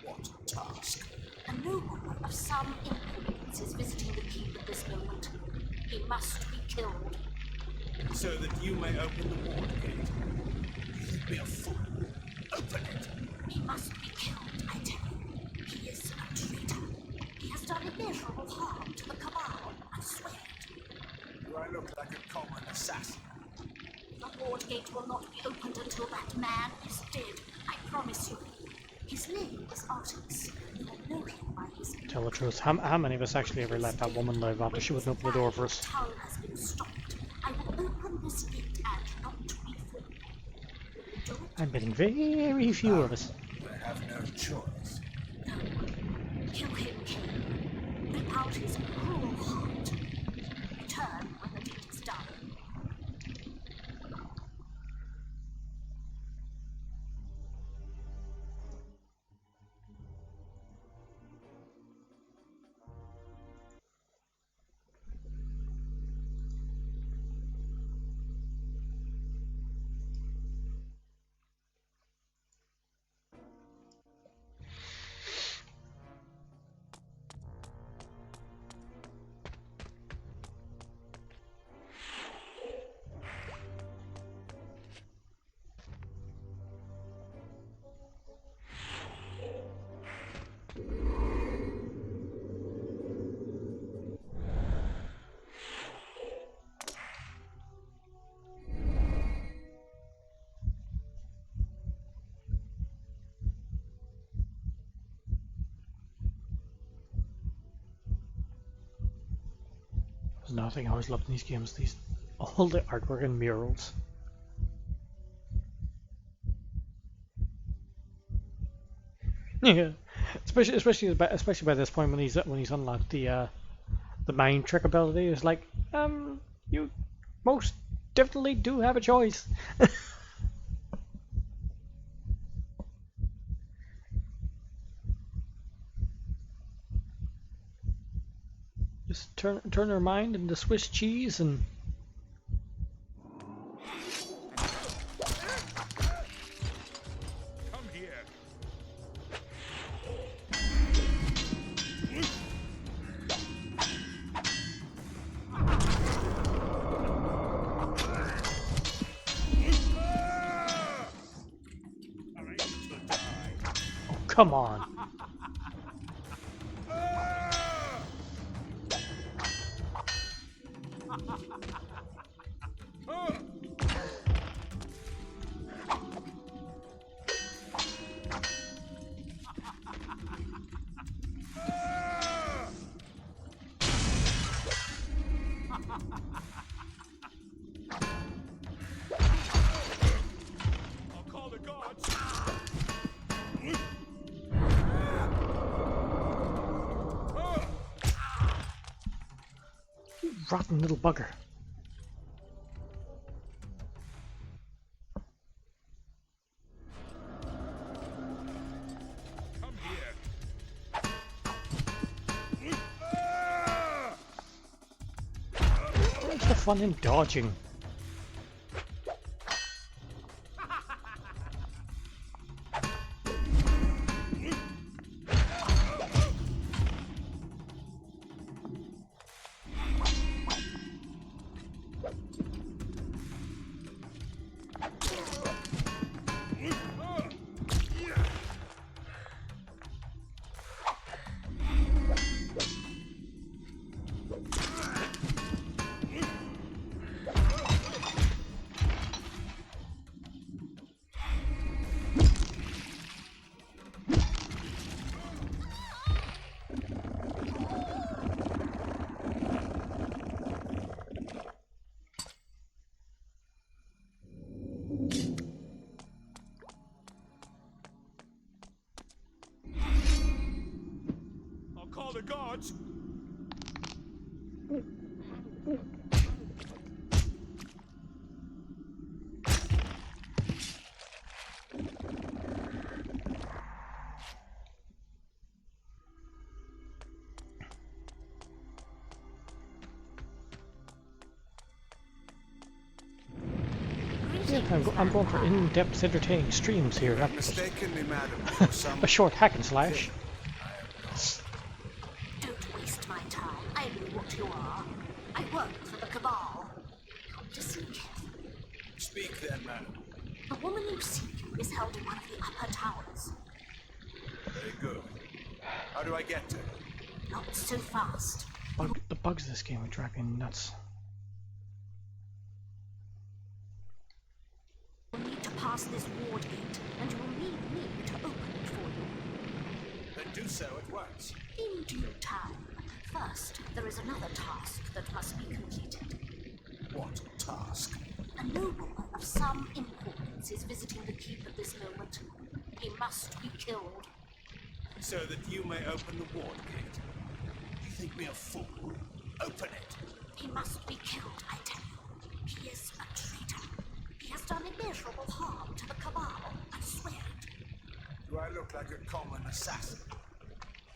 What task? A noble of some importance is visiting the keep at this moment. He must be killed. So that you may open the ward gate. You think me a fool? will not be opened until that man is dead. I promise you. His name is Artemis. You will know him by his name. Tell the truth. How many of us actually ever let that woman live after she wouldn't open the door for us? The tunnel has been stopped. I will open this gate and not before. Do it. I'm betting very few of us. I have no choice. No. Kill him, Kain. Rip out his cruel heart. Return when the deed is done. There's nothing I always loved in these games. All the artwork and murals. Yeah, especially by this point when he's unlocked the mind trick ability. It's like you most definitely do have a choice. Just turn her mind into Swiss cheese and. Come here. Oh, come on. I'll call the gods. You rotten little bugger. Come here. Where's the fun in dodging? I'll call the gods. Yeah, I'm going for in-depth, entertaining streams here, not just Mistaken me, madam, for some... a short hack and slash. Don't waste my time. I know what you are. I work for the Cabal. Just be careful. Speak then, madam. The woman you seek is held in one of the upper towers. Very good. How do I get to her? Not so fast. The bugs of this game are driving me nuts. pass this ward gate, and you will need me to open it for you. Then do so at once. In due time. First, there is another task that must be completed. What task? A noble of some importance is visiting the keep at this moment. He must be killed. So that you may open the ward gate. You think me a fool? Open it. He must be killed, I tell you. He is a traitor. He has done immeasurable harm to the Cabal, I swear it. Do I look like a common assassin?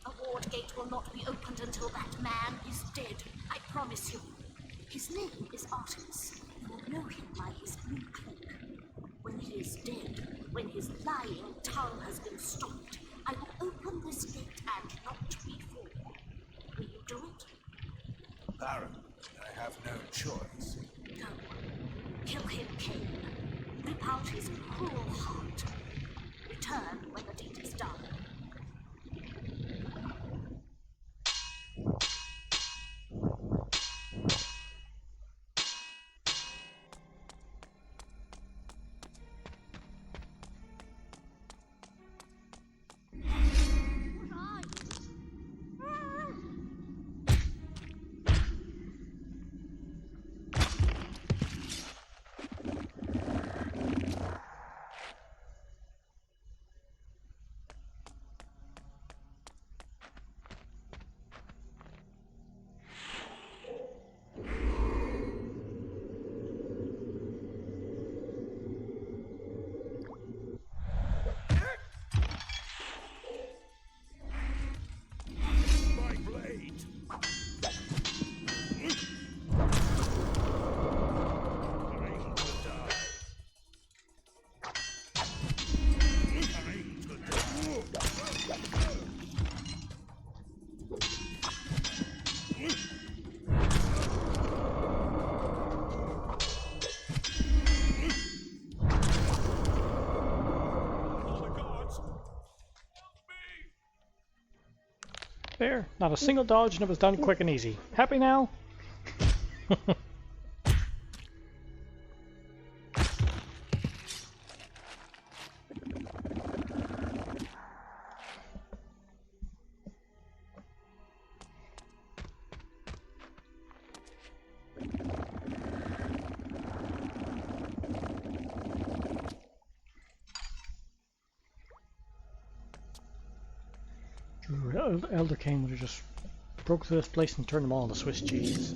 The ward gate will not be opened until that man is dead, I promise you. His name is Artemis. You will know him by his blue cloak. When he is dead, when his lying tongue has been stopped, I will open this gate and not before. Will you do it? Apparently, I have no choice. Go. Kill him, Kain. Rip out his cruel heart. Return when the deed is done. There, not a single dodge and it was done quick and easy. Happy now? Elder Kain would have just broke through this place and turned them all into Swiss cheese.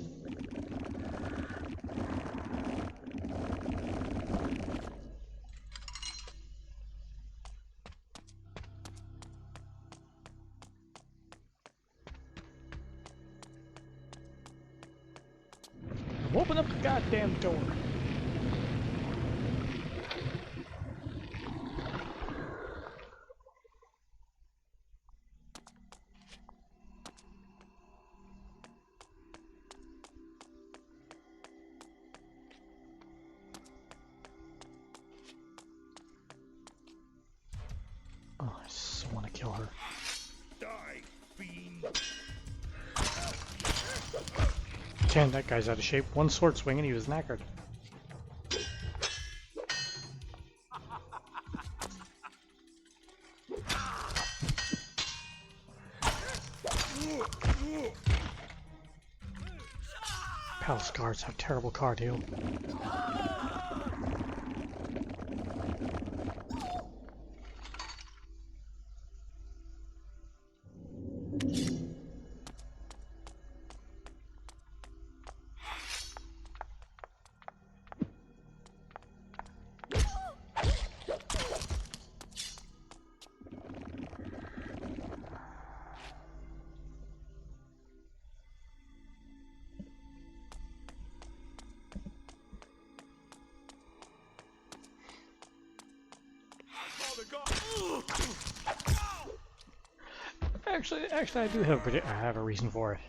Open up the goddamn door. Oh, I so want to kill her. Die, fiend! Damn, that guy's out of shape. One sword swing and he was knackered. Palace guards have terrible cardio. Actually, I do have a reason for it.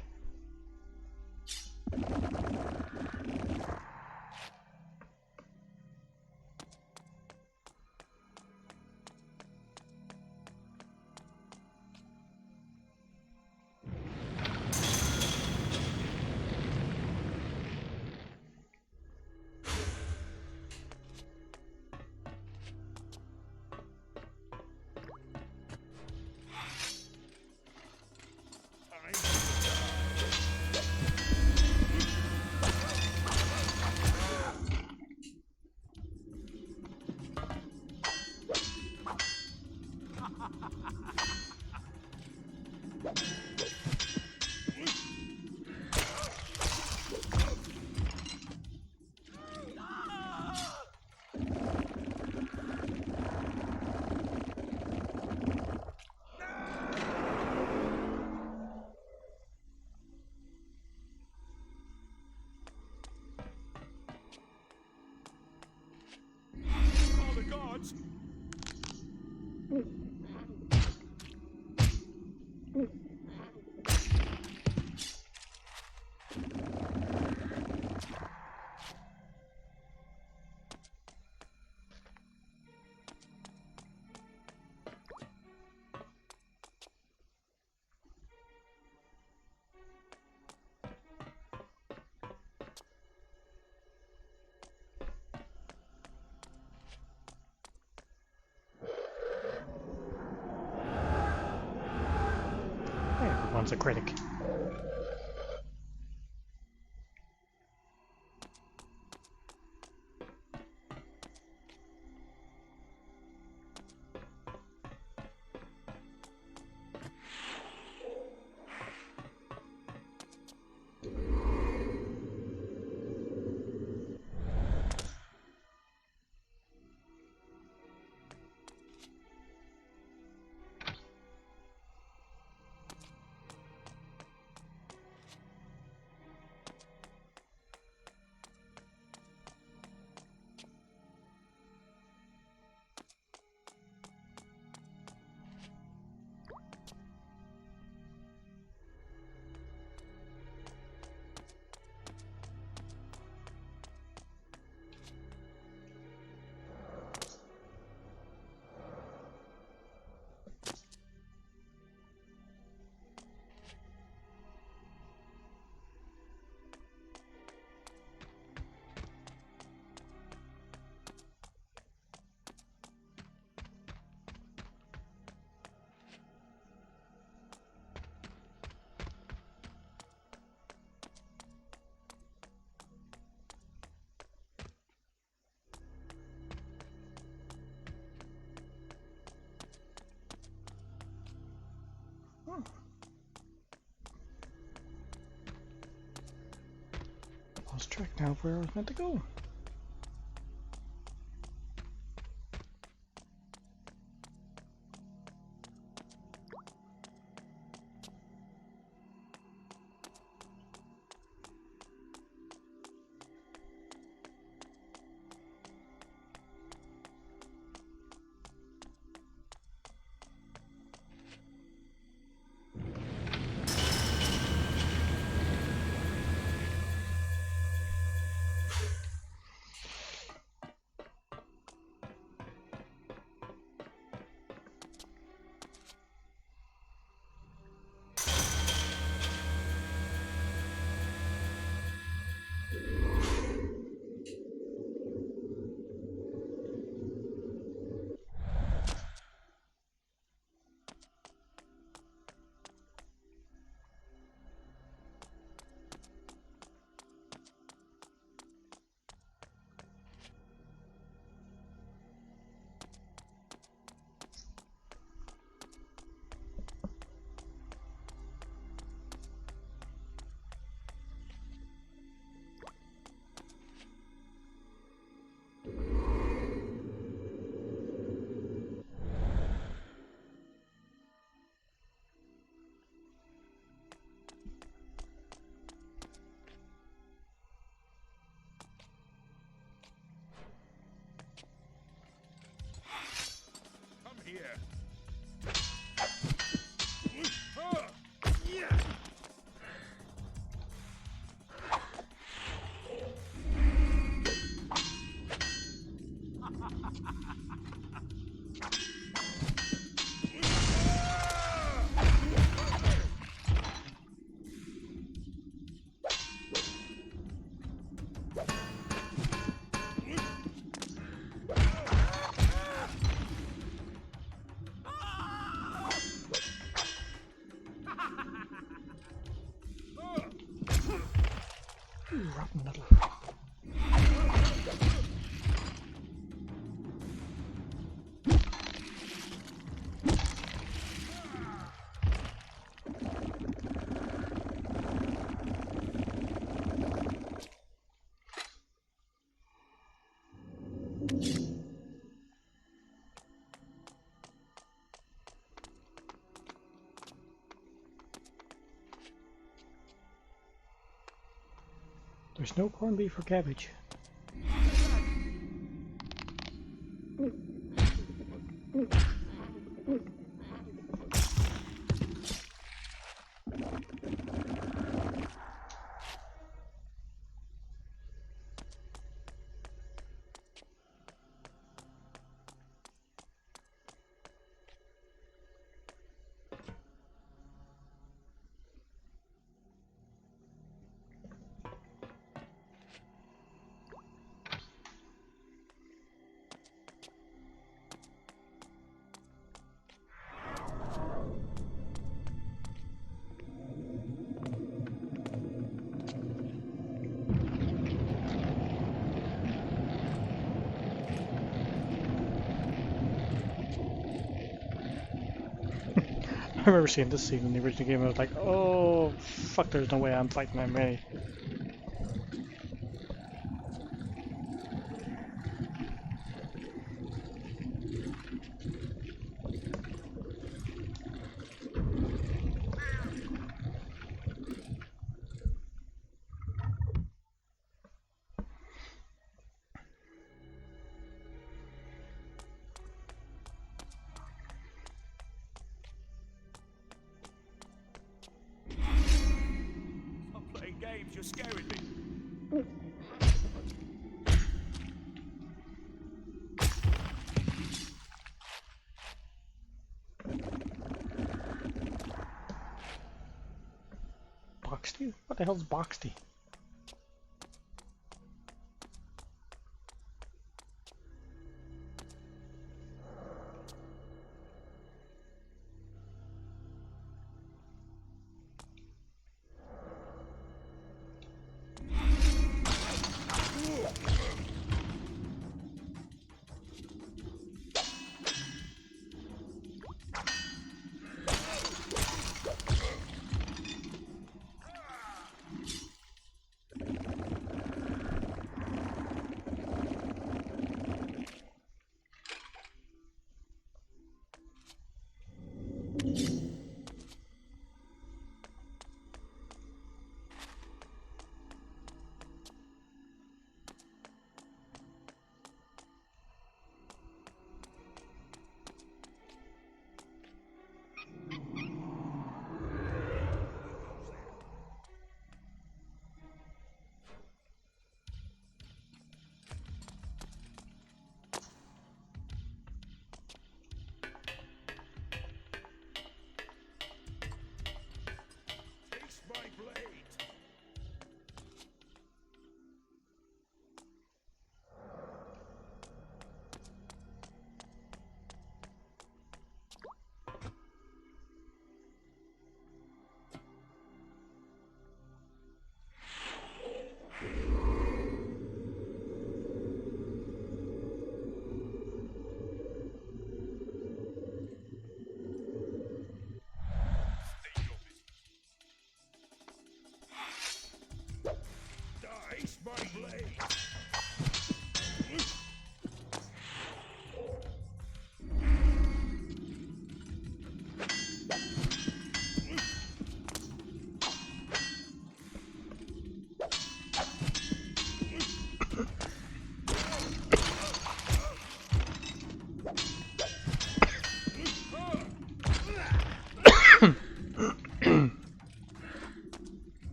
Oh, the gods! Everyone's a critic. Lost track now of where I was meant to go. Here. You rotten little. There's no corned beef or cabbage. I remember seeing this scene in the original game. I was like, "Oh, fuck! There's no way I'm fighting that many." Stop playing games, you're scaring me. Boxty? What the hell's Boxty?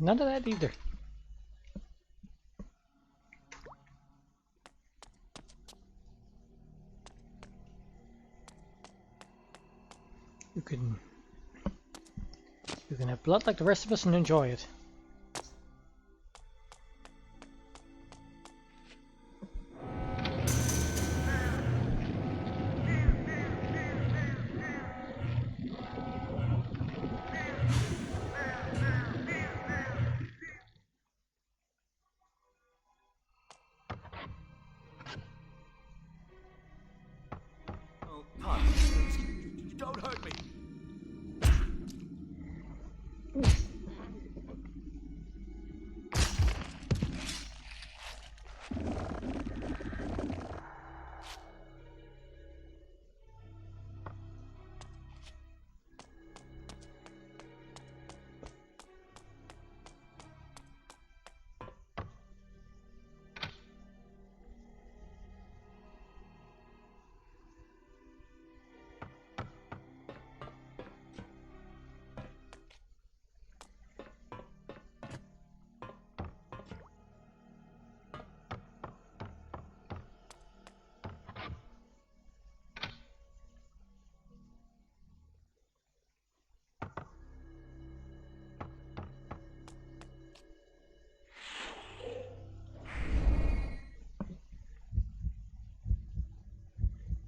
None of that either. You can have blood like the rest of us and enjoy it. Oh, pardon. Don't hurt me.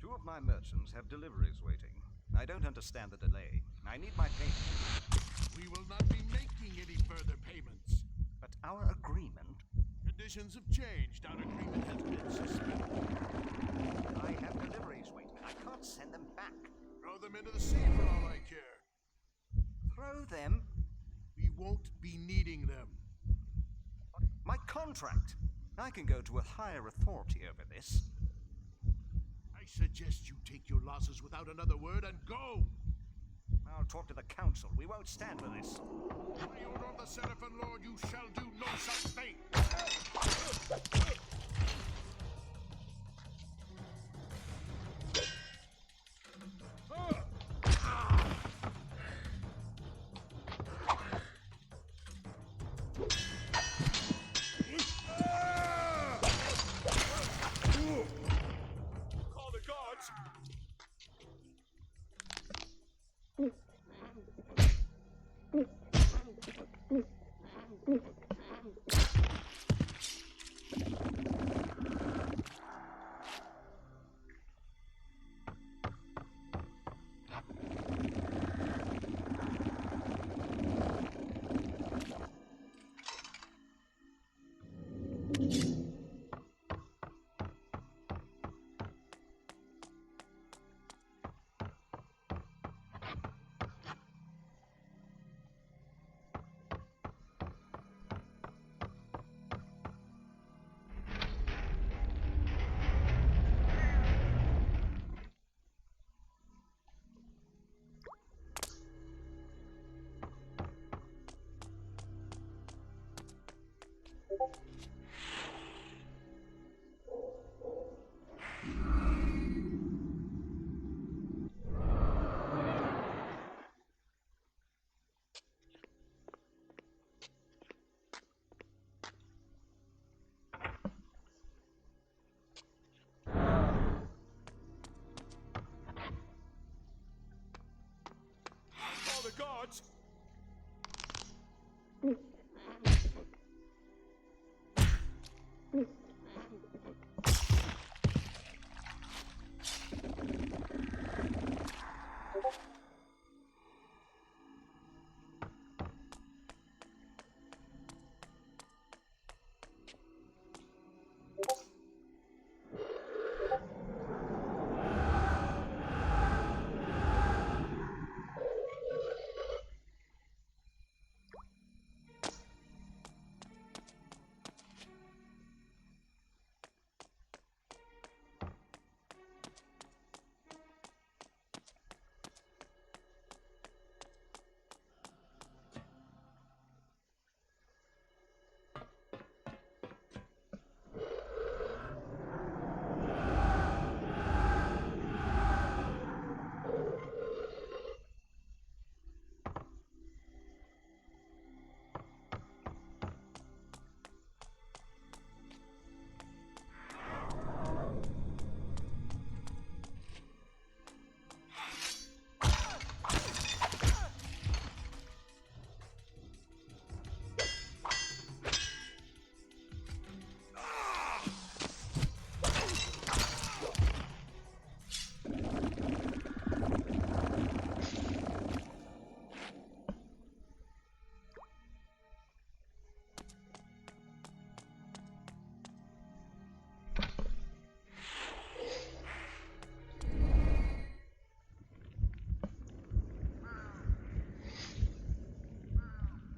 Two of my merchants have deliveries waiting. I don't understand the delay. I need my payment. We will not be making any further payments. But our agreement? Conditions have changed. Our agreement has been suspended. I have deliveries waiting. I can't send them back. Throw them into the sea for all I care. Throw them? We won't be needing them. My contract! I can go to a higher authority over this. I suggest you take your losses without another word and go! I'll talk to the council. We won't stand for this. By order of the Seraphim Lord, you shall do no such thing! Call the guards! Call the guards!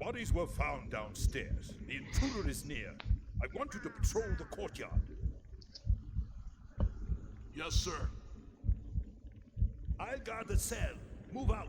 Bodies were found downstairs. The intruder is near. I want you to patrol the courtyard. Yes, sir. I'll guard the cell. Move out.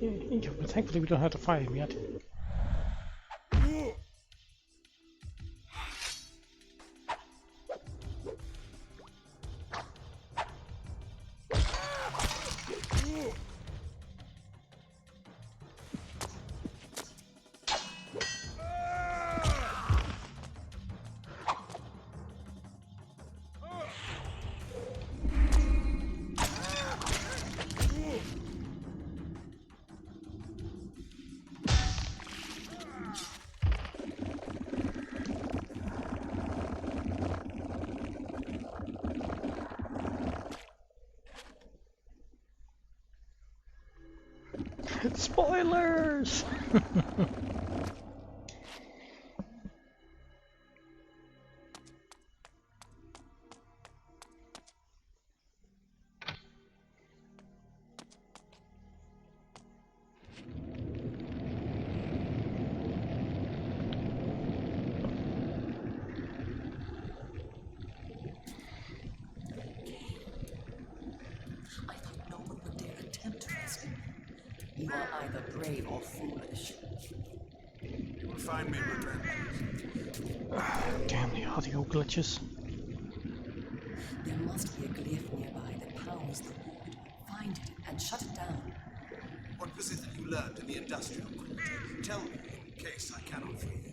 Yeah, but thankfully we don't have to fight him yet. Spoilers! I thought no one would dare attempt to rescue me. You are either brave or foolish. You will find me relentless. Damn the audio glitches. There must be a glyph nearby that powers the ward. Find it and shut it down. What was it that you learned in the industrial quarter? Tell me, in case I cannot free you.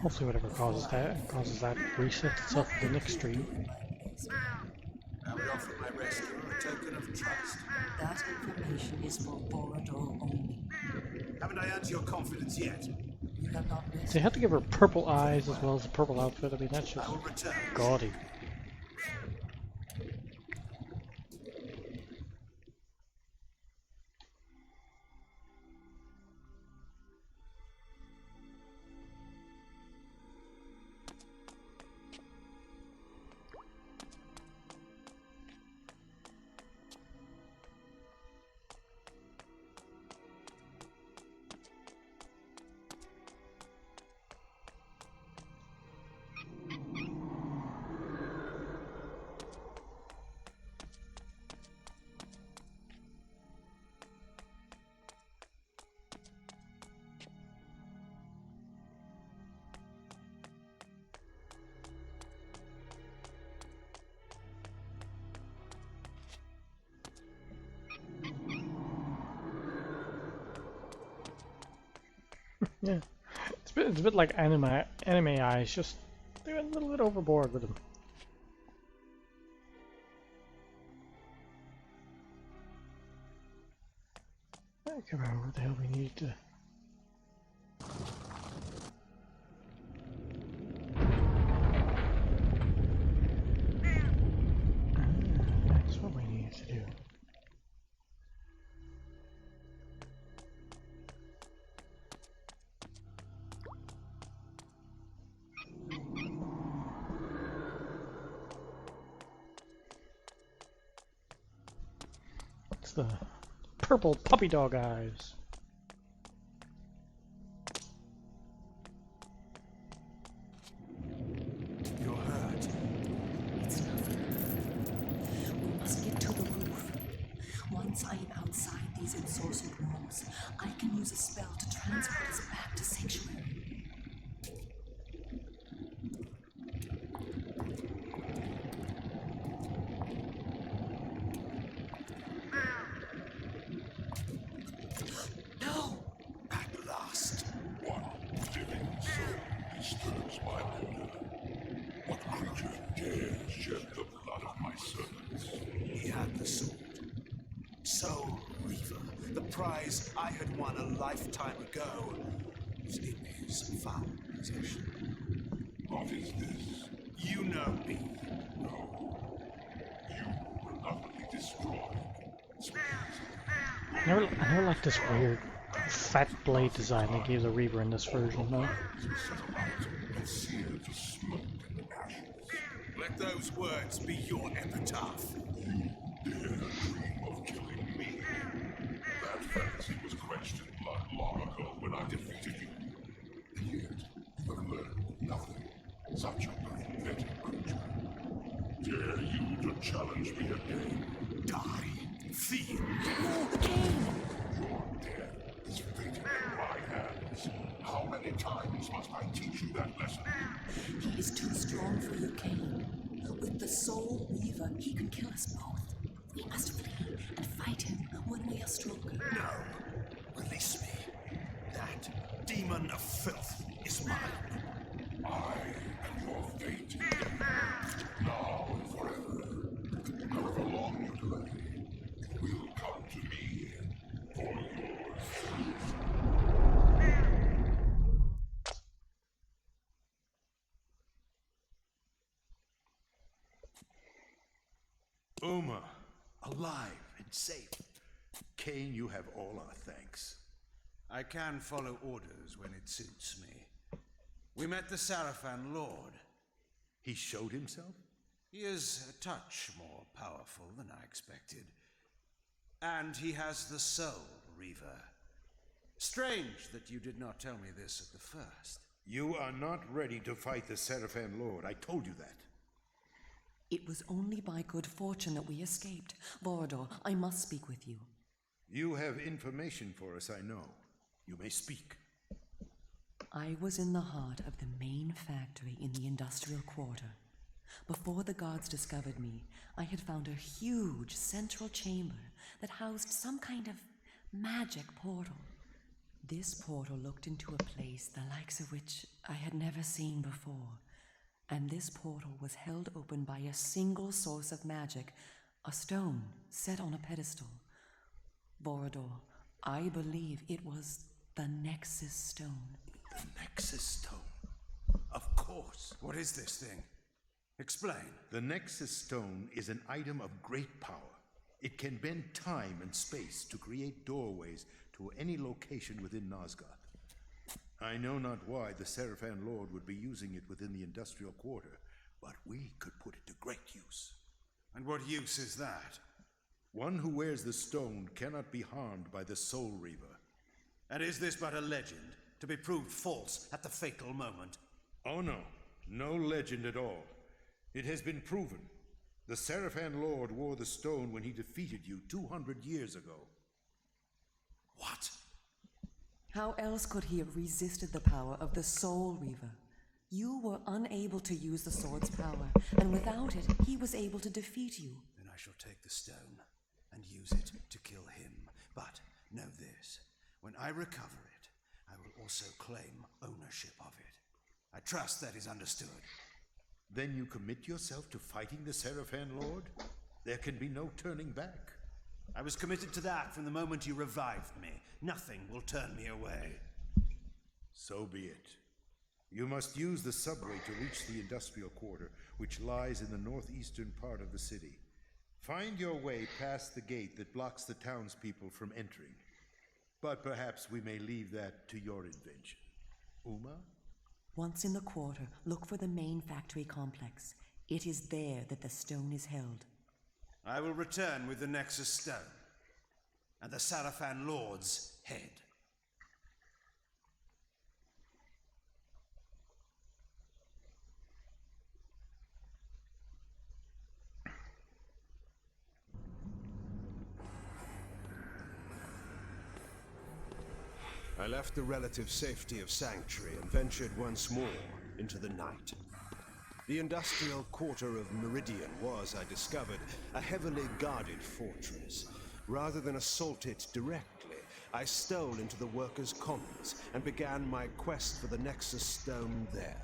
Hopefully whatever causes that resets itself in the next stream. I will offer my rescuer a token of trust. That information is for Borodor only. Haven't I earned your confidence yet? You have not rescued. They had to give her purple eyes as well as a purple outfit. I mean, that's just I will return. gaudy. Yeah, it's a bit like anime eyes. Just they went a little bit overboard with them. can't remember what the hell we need to... That's what we need to do. It's the purple puppy dog eyes. You're hurt. It's nothing. We must get to the roof. Once I am outside these ensorcelled walls, I can use a spell to transport us back to Sanctuary. No! At last. One living soul disturbs my order. What creature dares shed the blood of my servants? He had the sword. Soul Reaver, the prize I had won a lifetime ago, was in his foul possession. What is this? You know me. No. You were utterly destroyed. I never liked this weird fat blade design they gave the Reaver in this version, though. Set about and seared to smoke in the ashes. Let those words be your epitaph. You dare dream of killing me. That fantasy was quenched in blood long ago when I defeated you. And yet, you have learned nothing. Such a pathetic creature. Dare you to challenge me again? Die, fiend. No, Kain! Your death is fated in my hands. How many times must I teach you that lesson? He is too strong for you, Kain. With the Soul Reaver, he can kill us both. We must flee and fight him when we are stronger. No. Release me. That demon of filth is mine. I am your fate. Now and forever. However long you delay, it will come to me for yours. Uma, alive and safe. Kain, you have all our thanks. I can follow orders when it suits me. We met the Sarafan Lord. He showed himself? He is a touch more powerful than I expected. And he has the Soul Reaver. Strange that you did not tell me this at the first. You are not ready to fight the Sarafan Lord. I told you that. It was only by good fortune that we escaped. Vorador, I must speak with you. You have information for us, I know. You may speak. I was in the heart of the main factory in the industrial quarter. Before the guards discovered me, I had found a huge central chamber that housed some kind of magic portal. This portal looked into a place the likes of which I had never seen before. And this portal was held open by a single source of magic, a stone set on a pedestal. Vorador, I believe it was the Nexus Stone. The Nexus Stone? Of course. What is this thing? Explain. The Nexus Stone is an item of great power. It can bend time and space to create doorways to any location within Nosgoth. I know not why the Sarafan Lord would be using it within the industrial quarter, but we could put it to great use. And what use is that? One who wears the stone cannot be harmed by the Soul Reaver. And is this but a legend, to be proved false at the fatal moment? Oh no, no legend at all. It has been proven. The Sarafan Lord wore the stone when he defeated you 200 years ago. What? How else could he have resisted the power of the Soul Reaver? You were unable to use the sword's power, and without it, he was able to defeat you. Then I shall take the stone and use it to kill him. But know this, when I recover it, I will also claim ownership of it. I trust that is understood. Then you commit yourself to fighting the Sarafan Lord? There can be no turning back. I was committed to that from the moment you revived me. Nothing will turn me away. So be it. You must use the subway to reach the industrial quarter, which lies in the northeastern part of the city. Find your way past the gate that blocks the townspeople from entering. But perhaps we may leave that to your invention. Uma? Once in the quarter, look for the main factory complex. It is there that the stone is held. I will return with the Nexus Stone and the Sarafan Lord's head. I left the relative safety of Sanctuary and ventured once more into the night. The industrial quarter of Meridian was, I discovered, a heavily guarded fortress. Rather than assault it directly, I stole into the workers' commons and began my quest for the Nexus Stone there.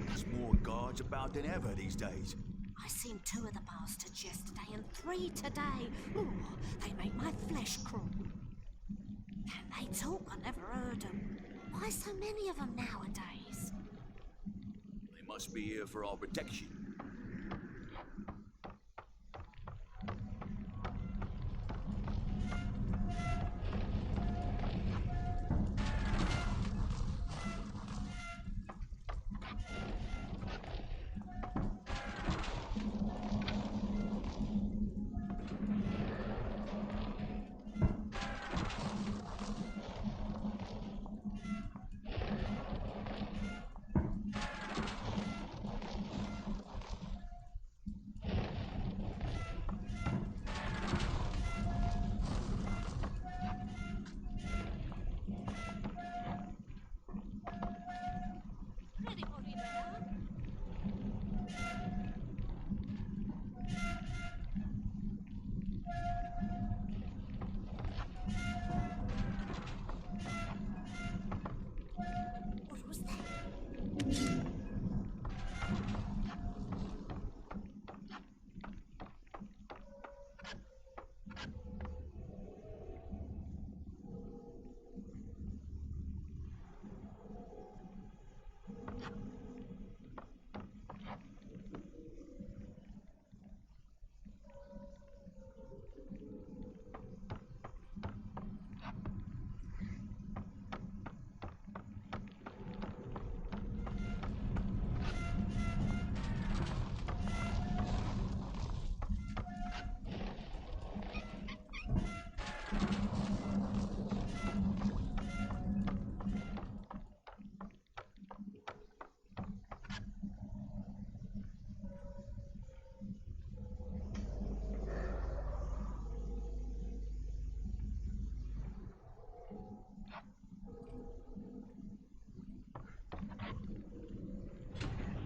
There's more guards about than ever these days. I seen 2 of the bastards yesterday and 3 today. Ooh, they make my flesh crawl. Can they talk? I never heard them. Why so many of them nowadays? They must be here for our protection. What was that?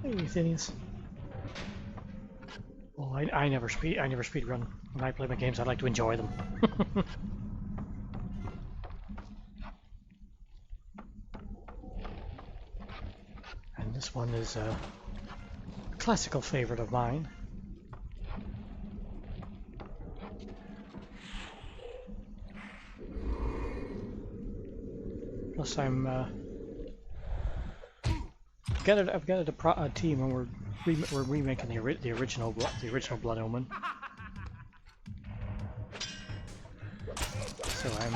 Hey, Athenians. Well, I never speed run. When I play my games, I like to enjoy them. And this one is a classical favorite of mine. Plus, I've gathered a team, and we're remaking the original Blood Omen. So I'm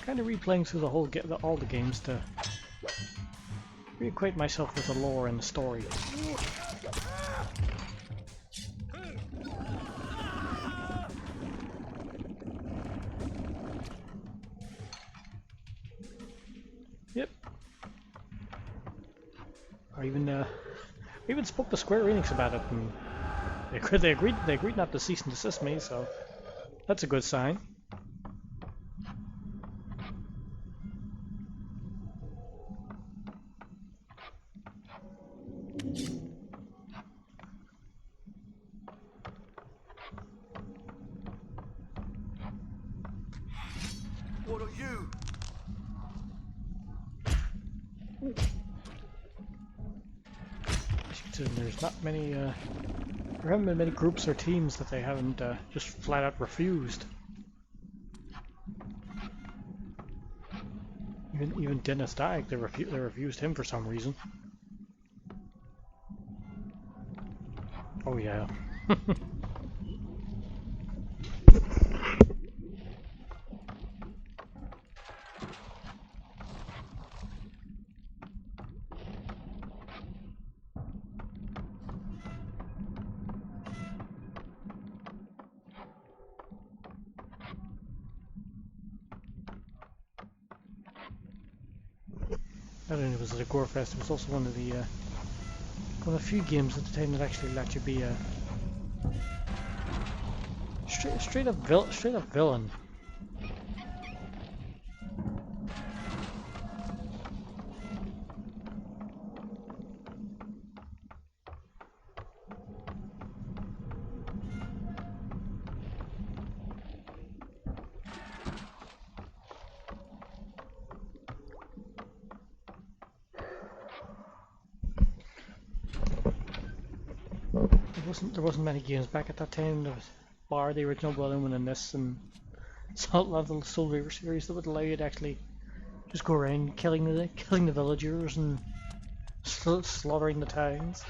kind of replaying through all the games to reacquaint myself with the lore and the story. Yep. I even spoke to Square Enix about it, and they agreed not to cease and desist me, so that's a good sign. What are you? There's not many, there haven't been many groups or teams that they haven't just flat out refused. Even Dennis Dyke, they refused him for some reason. Oh yeah. I don't know, it was at a Gore Fest. It was also one of the few games at the time that actually let you be a straight up villain. There wasn't many games back at that time. There was Bar, the original Blood and this, and a lot of the Soul Reaver series that would allow you to actually just go around killing the villagers and slaughtering the towns.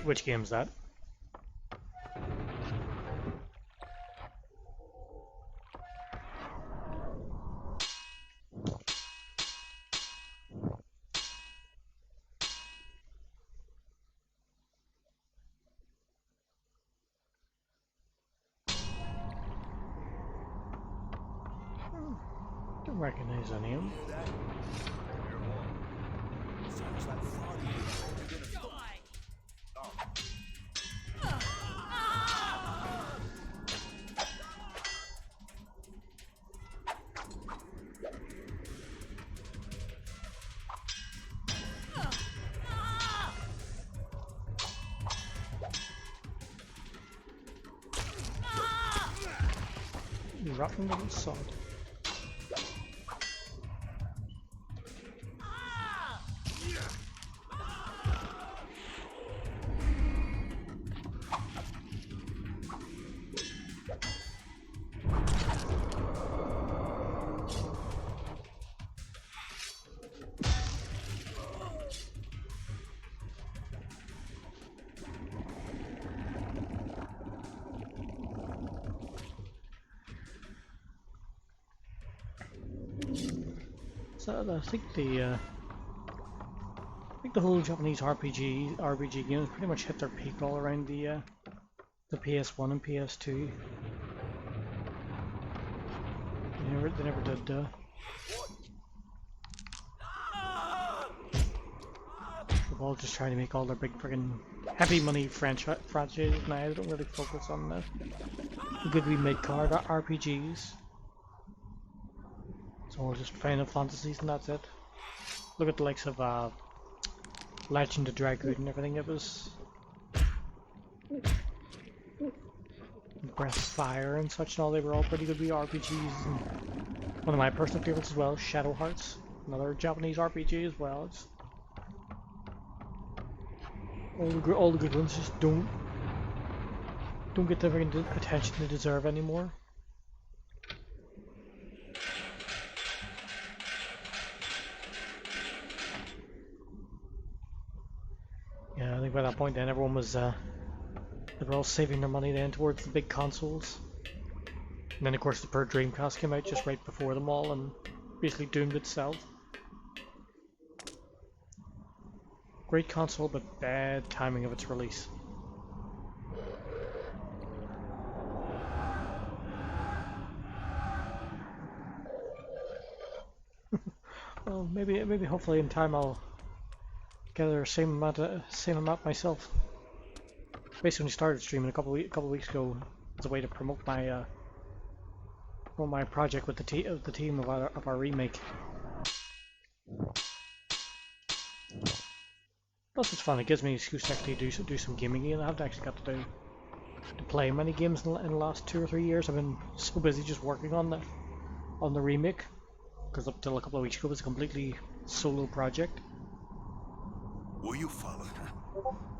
Which game's that? Don't recognize any of them. Sounds like fun. You rotten little sod. So I think the whole Japanese RPG games pretty much hit their peak all around the PS1 and PS2. They never did. They're all just trying to make all their big friggin' heavy money franchises now. They don't really focus on the good mid-card RPGs. It's all just Final Fantasies and that's it. Look at the likes of Legend of Dragoon and everything. It was Breath of Fire and such and all. They were all pretty good RPGs. And one of my personal favorites as well, Shadow Hearts, another Japanese RPG as well. It's all the good ones just don't get the attention they deserve anymore. Yeah, I think by that point then everyone was they were all saving their money then towards the big consoles. And then of course the Dreamcast came out just right before them all and basically doomed itself. Great console, but bad timing of its release. Well, maybe hopefully in time I'll Gather same amount myself. Basically, started streaming a couple weeks ago as a way to promote my project with the team of our remake. Plus, it's fun. It gives me an excuse to actually do some gaming again. I haven't actually got to play many games in the last 2 or 3 years. I've been so busy just working on the remake, because up till a couple of weeks ago it was a completely solo project. Were you followed?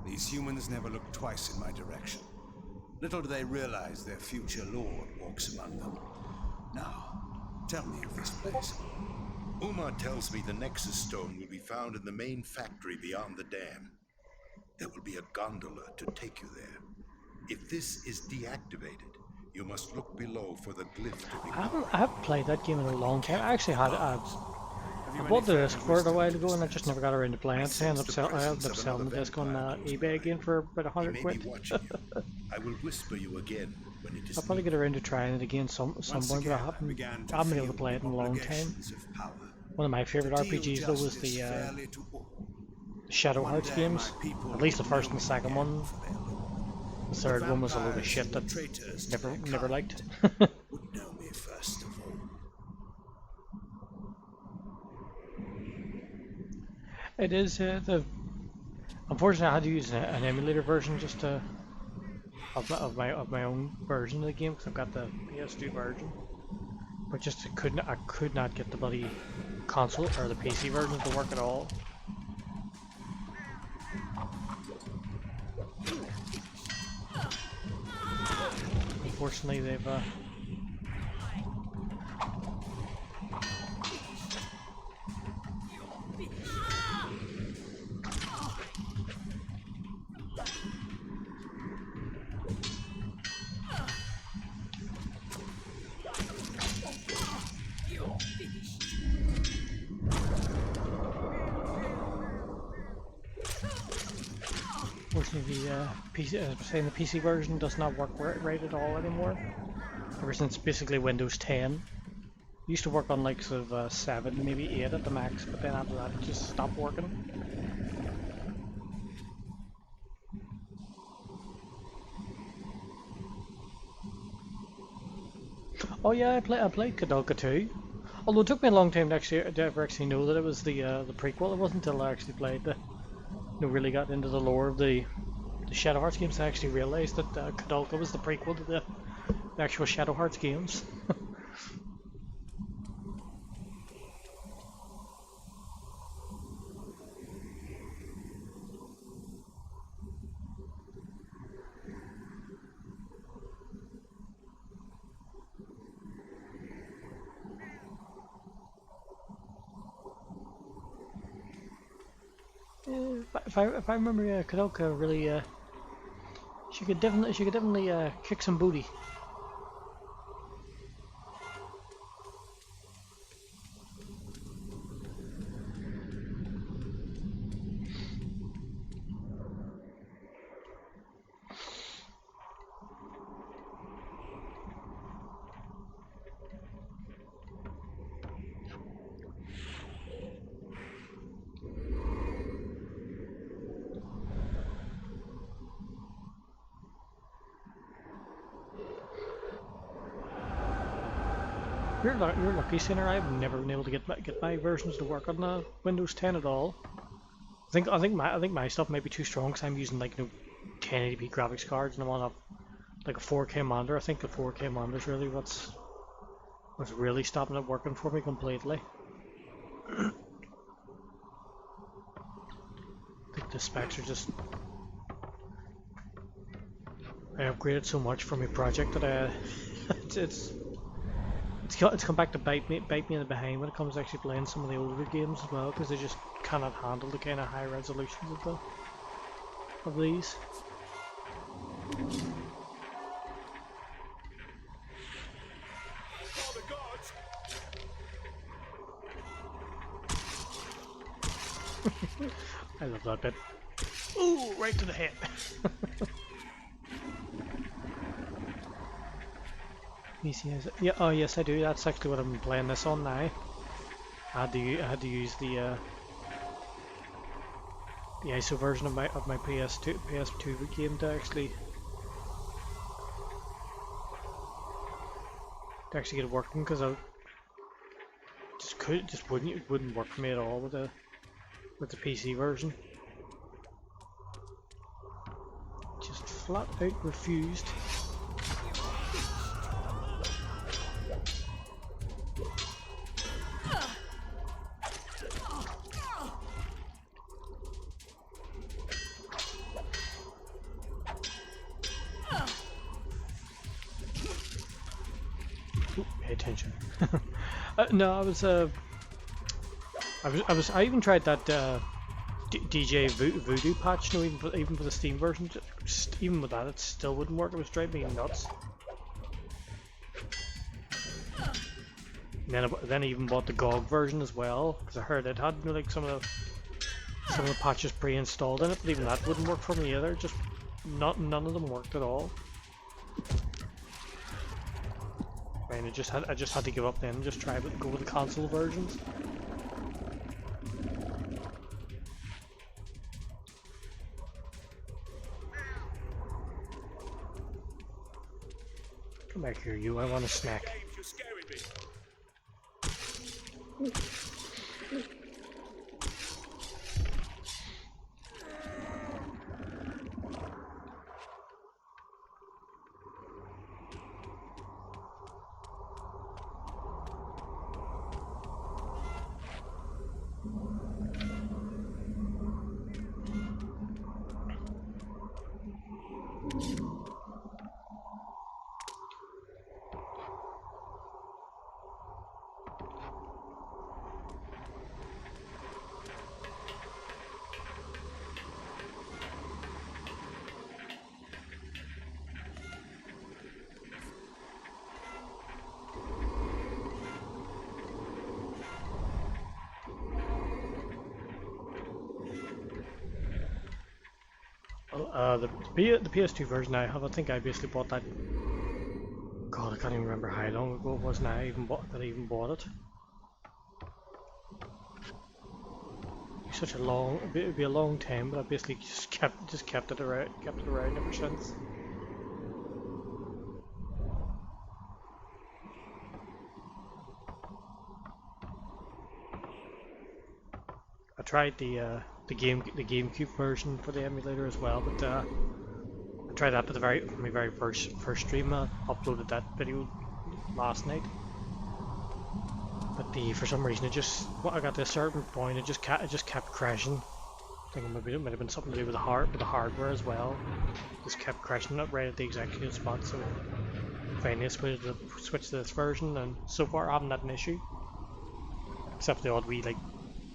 These humans never look twice in my direction. Little do they realize their future lord walks among them. Now, tell me of this place. Uma tells me the Nexus Stone will be found in the main factory beyond the dam. There will be a gondola to take you there. If this is deactivated, you must look below for the glyph to be... I haven't played that game in a long time. I actually had I bought the disc for it a while ago and I just never got around to playing it. I ended up selling the disc on eBay again for about 100 quid. I will whisper you again when it is... I'll probably get around to trying it again some point, but I haven't been able to play it in a long time. One of my favourite RPGs though was the Shadow Hearts games. At least the first and the second one. The third one was a load of shit that never liked. Would know me first of all. It is unfortunately I had to use an emulator version just to of my own version of the game because I've got the PS2 version, but just I could not get the bloody console or the PC version to work at all. Unfortunately, they've unfortunately the PC version does not work right at all anymore. Ever since basically Windows 10. It used to work on like sort of 7, maybe 8 at the max, but then after that it just stopped working. Oh yeah, I played Kadulka too. Although it took me a long time to ever actually know that it was the prequel. It wasn't until I actually played really got into the lore of the Shadow Hearts games I actually realised that Kadulka was the prequel to the actual Shadow Hearts games. If I remember, Kadulka really, she could definitely kick some booty. You're lucky, Sinner. I've never been able to get my versions to work on Windows 10 at all. I think my stuff might be too strong because I'm using like 1080p graphics cards and I'm on like a 4K monitor. I think the 4K monitor is really what's really stopping it working for me completely. I think the specs are just... I upgraded so much for my project that it's come back to bite me in the behind when it comes to actually playing some of the older games as well, because they just cannot handle the kind of high resolutions of these. I love that bit. Ooh, right to the head. Yeah, oh yes I do, that's actually what I'm playing this on now. I had to use the the ISO version of my PS2 game to actually get it working, because I it wouldn't work for me at all with the PC version. Just flat out refused. Ooh, pay attention. No, I even tried that DJ Voodoo patch. No, even for the Steam version, even with that, it still wouldn't work. It was driving me nuts. And then I even bought the GOG version as well, because I heard it had, you know, like some of the patches pre-installed in it, but even that wouldn't work for me either. Just none of them worked at all. And I just had to give up then and just try it, go with the console versions. Come back here, you. I want a snack. You're scaring me. The PS2 version I have, I think I basically bought that. God, I can't even remember how long ago it was now. I even bought it. Such a long, it'd be a long time, but I basically just kept it around ever since. I tried the GameCube version for the emulator as well, but I tried that at my very first stream. I uploaded that video last night, but for some reason I got to a certain point, it just kept crashing. I think it might have been something to do with the hardware as well. Just kept crashing it right at the executive spot. So finally I switched to this version, and so far I haven't had an issue, except the odd wee like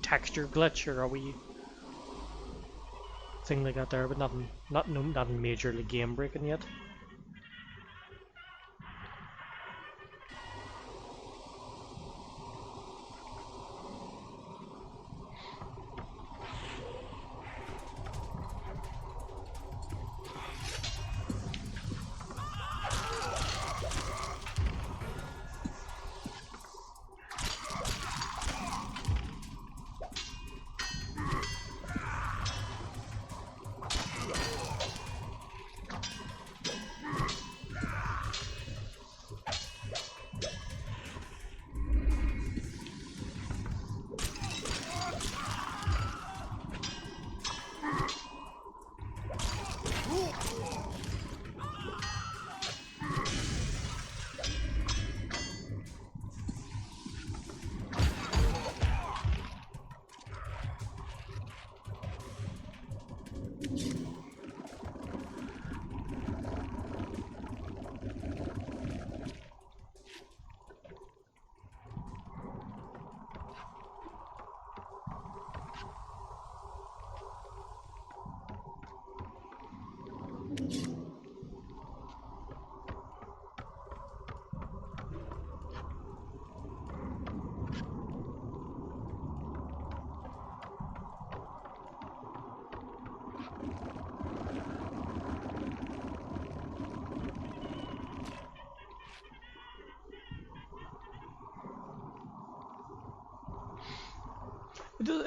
texture glitch or a wee thing like that there, but nothing majorly game breaking yet.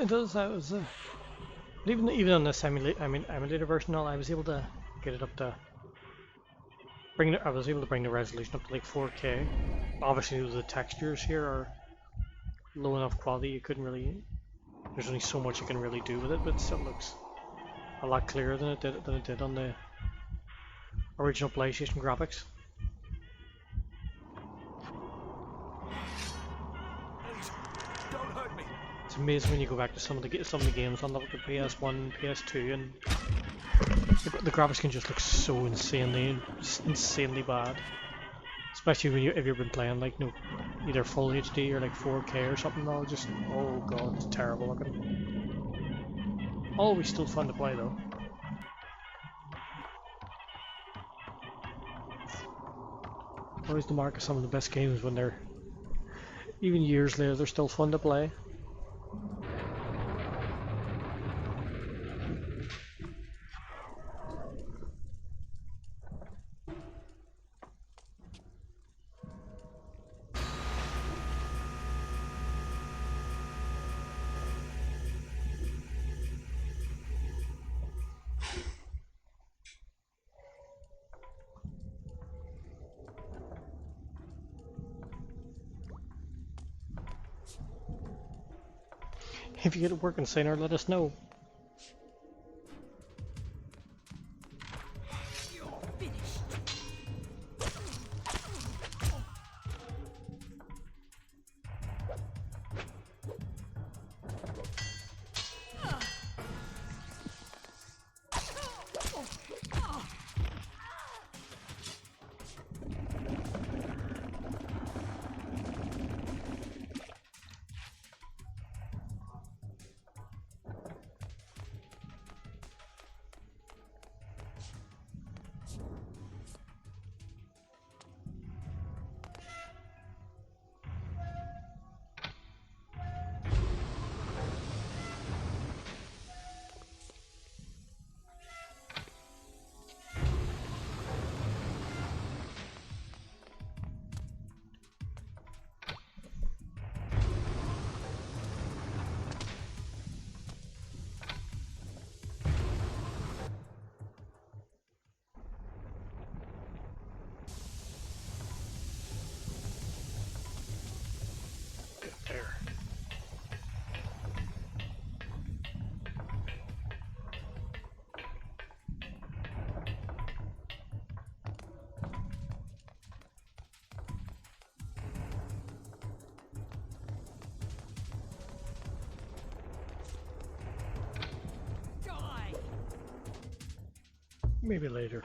It does. But even on this emulator version, all I was able to get it up to I was able to bring the resolution up to like 4K. Obviously, the textures here are low enough quality you couldn't really. There's only so much you can really do with it, but it still looks a lot clearer than it did on the original PlayStation graphics. Please, don't hurt me. It's amazing when you go back to some of the games on the PS1, PS2, and the graphics can just look so insanely bad. Especially when if you've been playing like either full HD or like 4K or something. All just oh god, it's terrible looking. Always still fun to play though. Always the mark of some of the best games when they're even years later they're still fun to play. If you get it working sooner, let us know. There. Maybe later.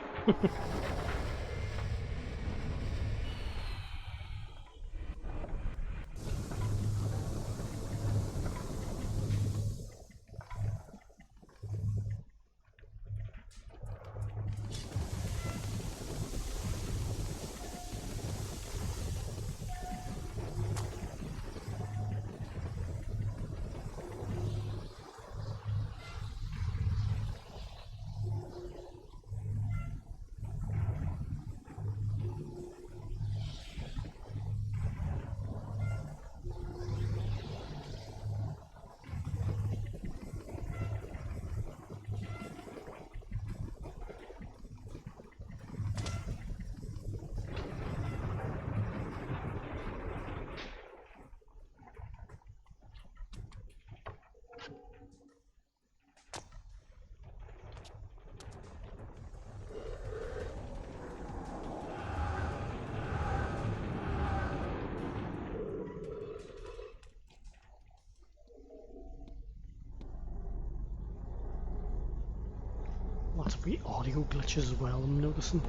Lots of wee audio glitches as well, I'm noticing.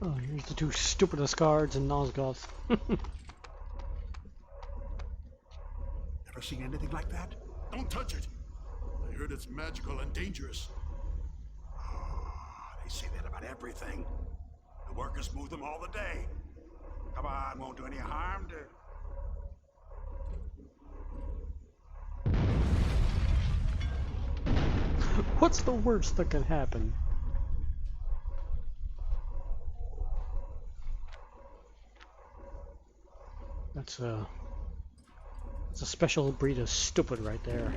Oh, here's the two stupidest guards in Nosgoth. Ever seen anything like that? Don't touch it. I heard it's magical and dangerous. They say that about everything. The workers move them all the day. Come on, won't do any harm to... What's the worst that can happen? That's a special breed of stupid right there.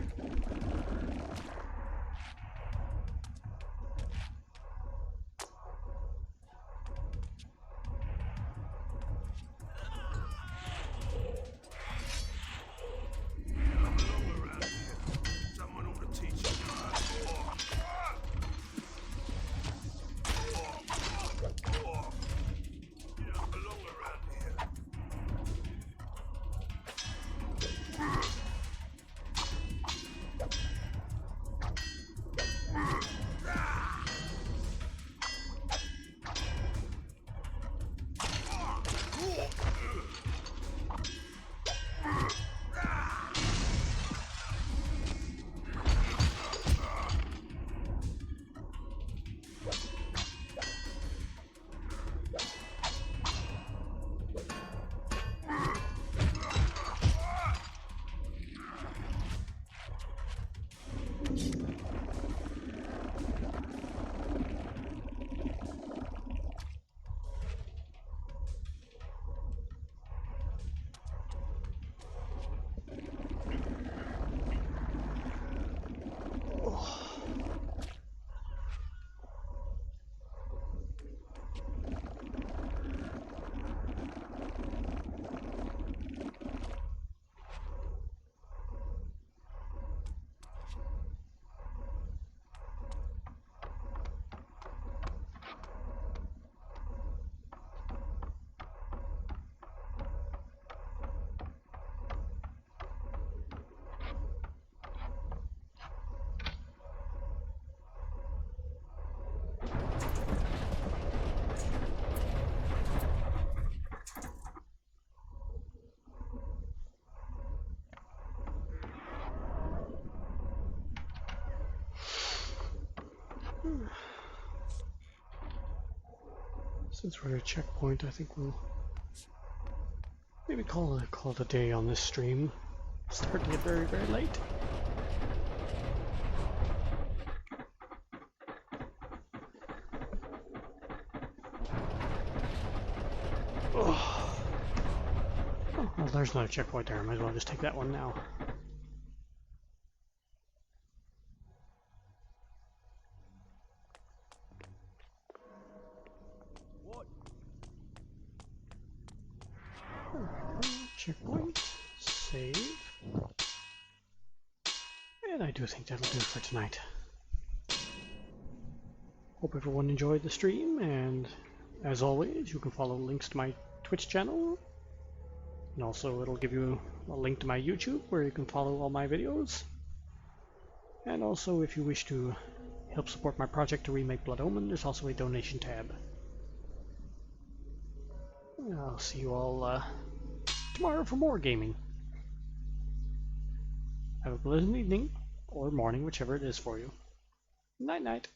Since we're at a checkpoint, I think we'll maybe call it a day on this stream. It's starting to get very, very late. Oh, well, there's another checkpoint there. Might as well just take that one now. Checkpoint, save, and I do think that'll do it for tonight. Hope everyone enjoyed the stream, and as always, you can follow links to my Twitch channel, and also it'll give you a link to my YouTube where you can follow all my videos. And also, if you wish to help support my project to remake Blood Omen, there's also a donation tab. I'll see you all tomorrow for more gaming. Have a pleasant evening, or morning, whichever it is for you. Night night.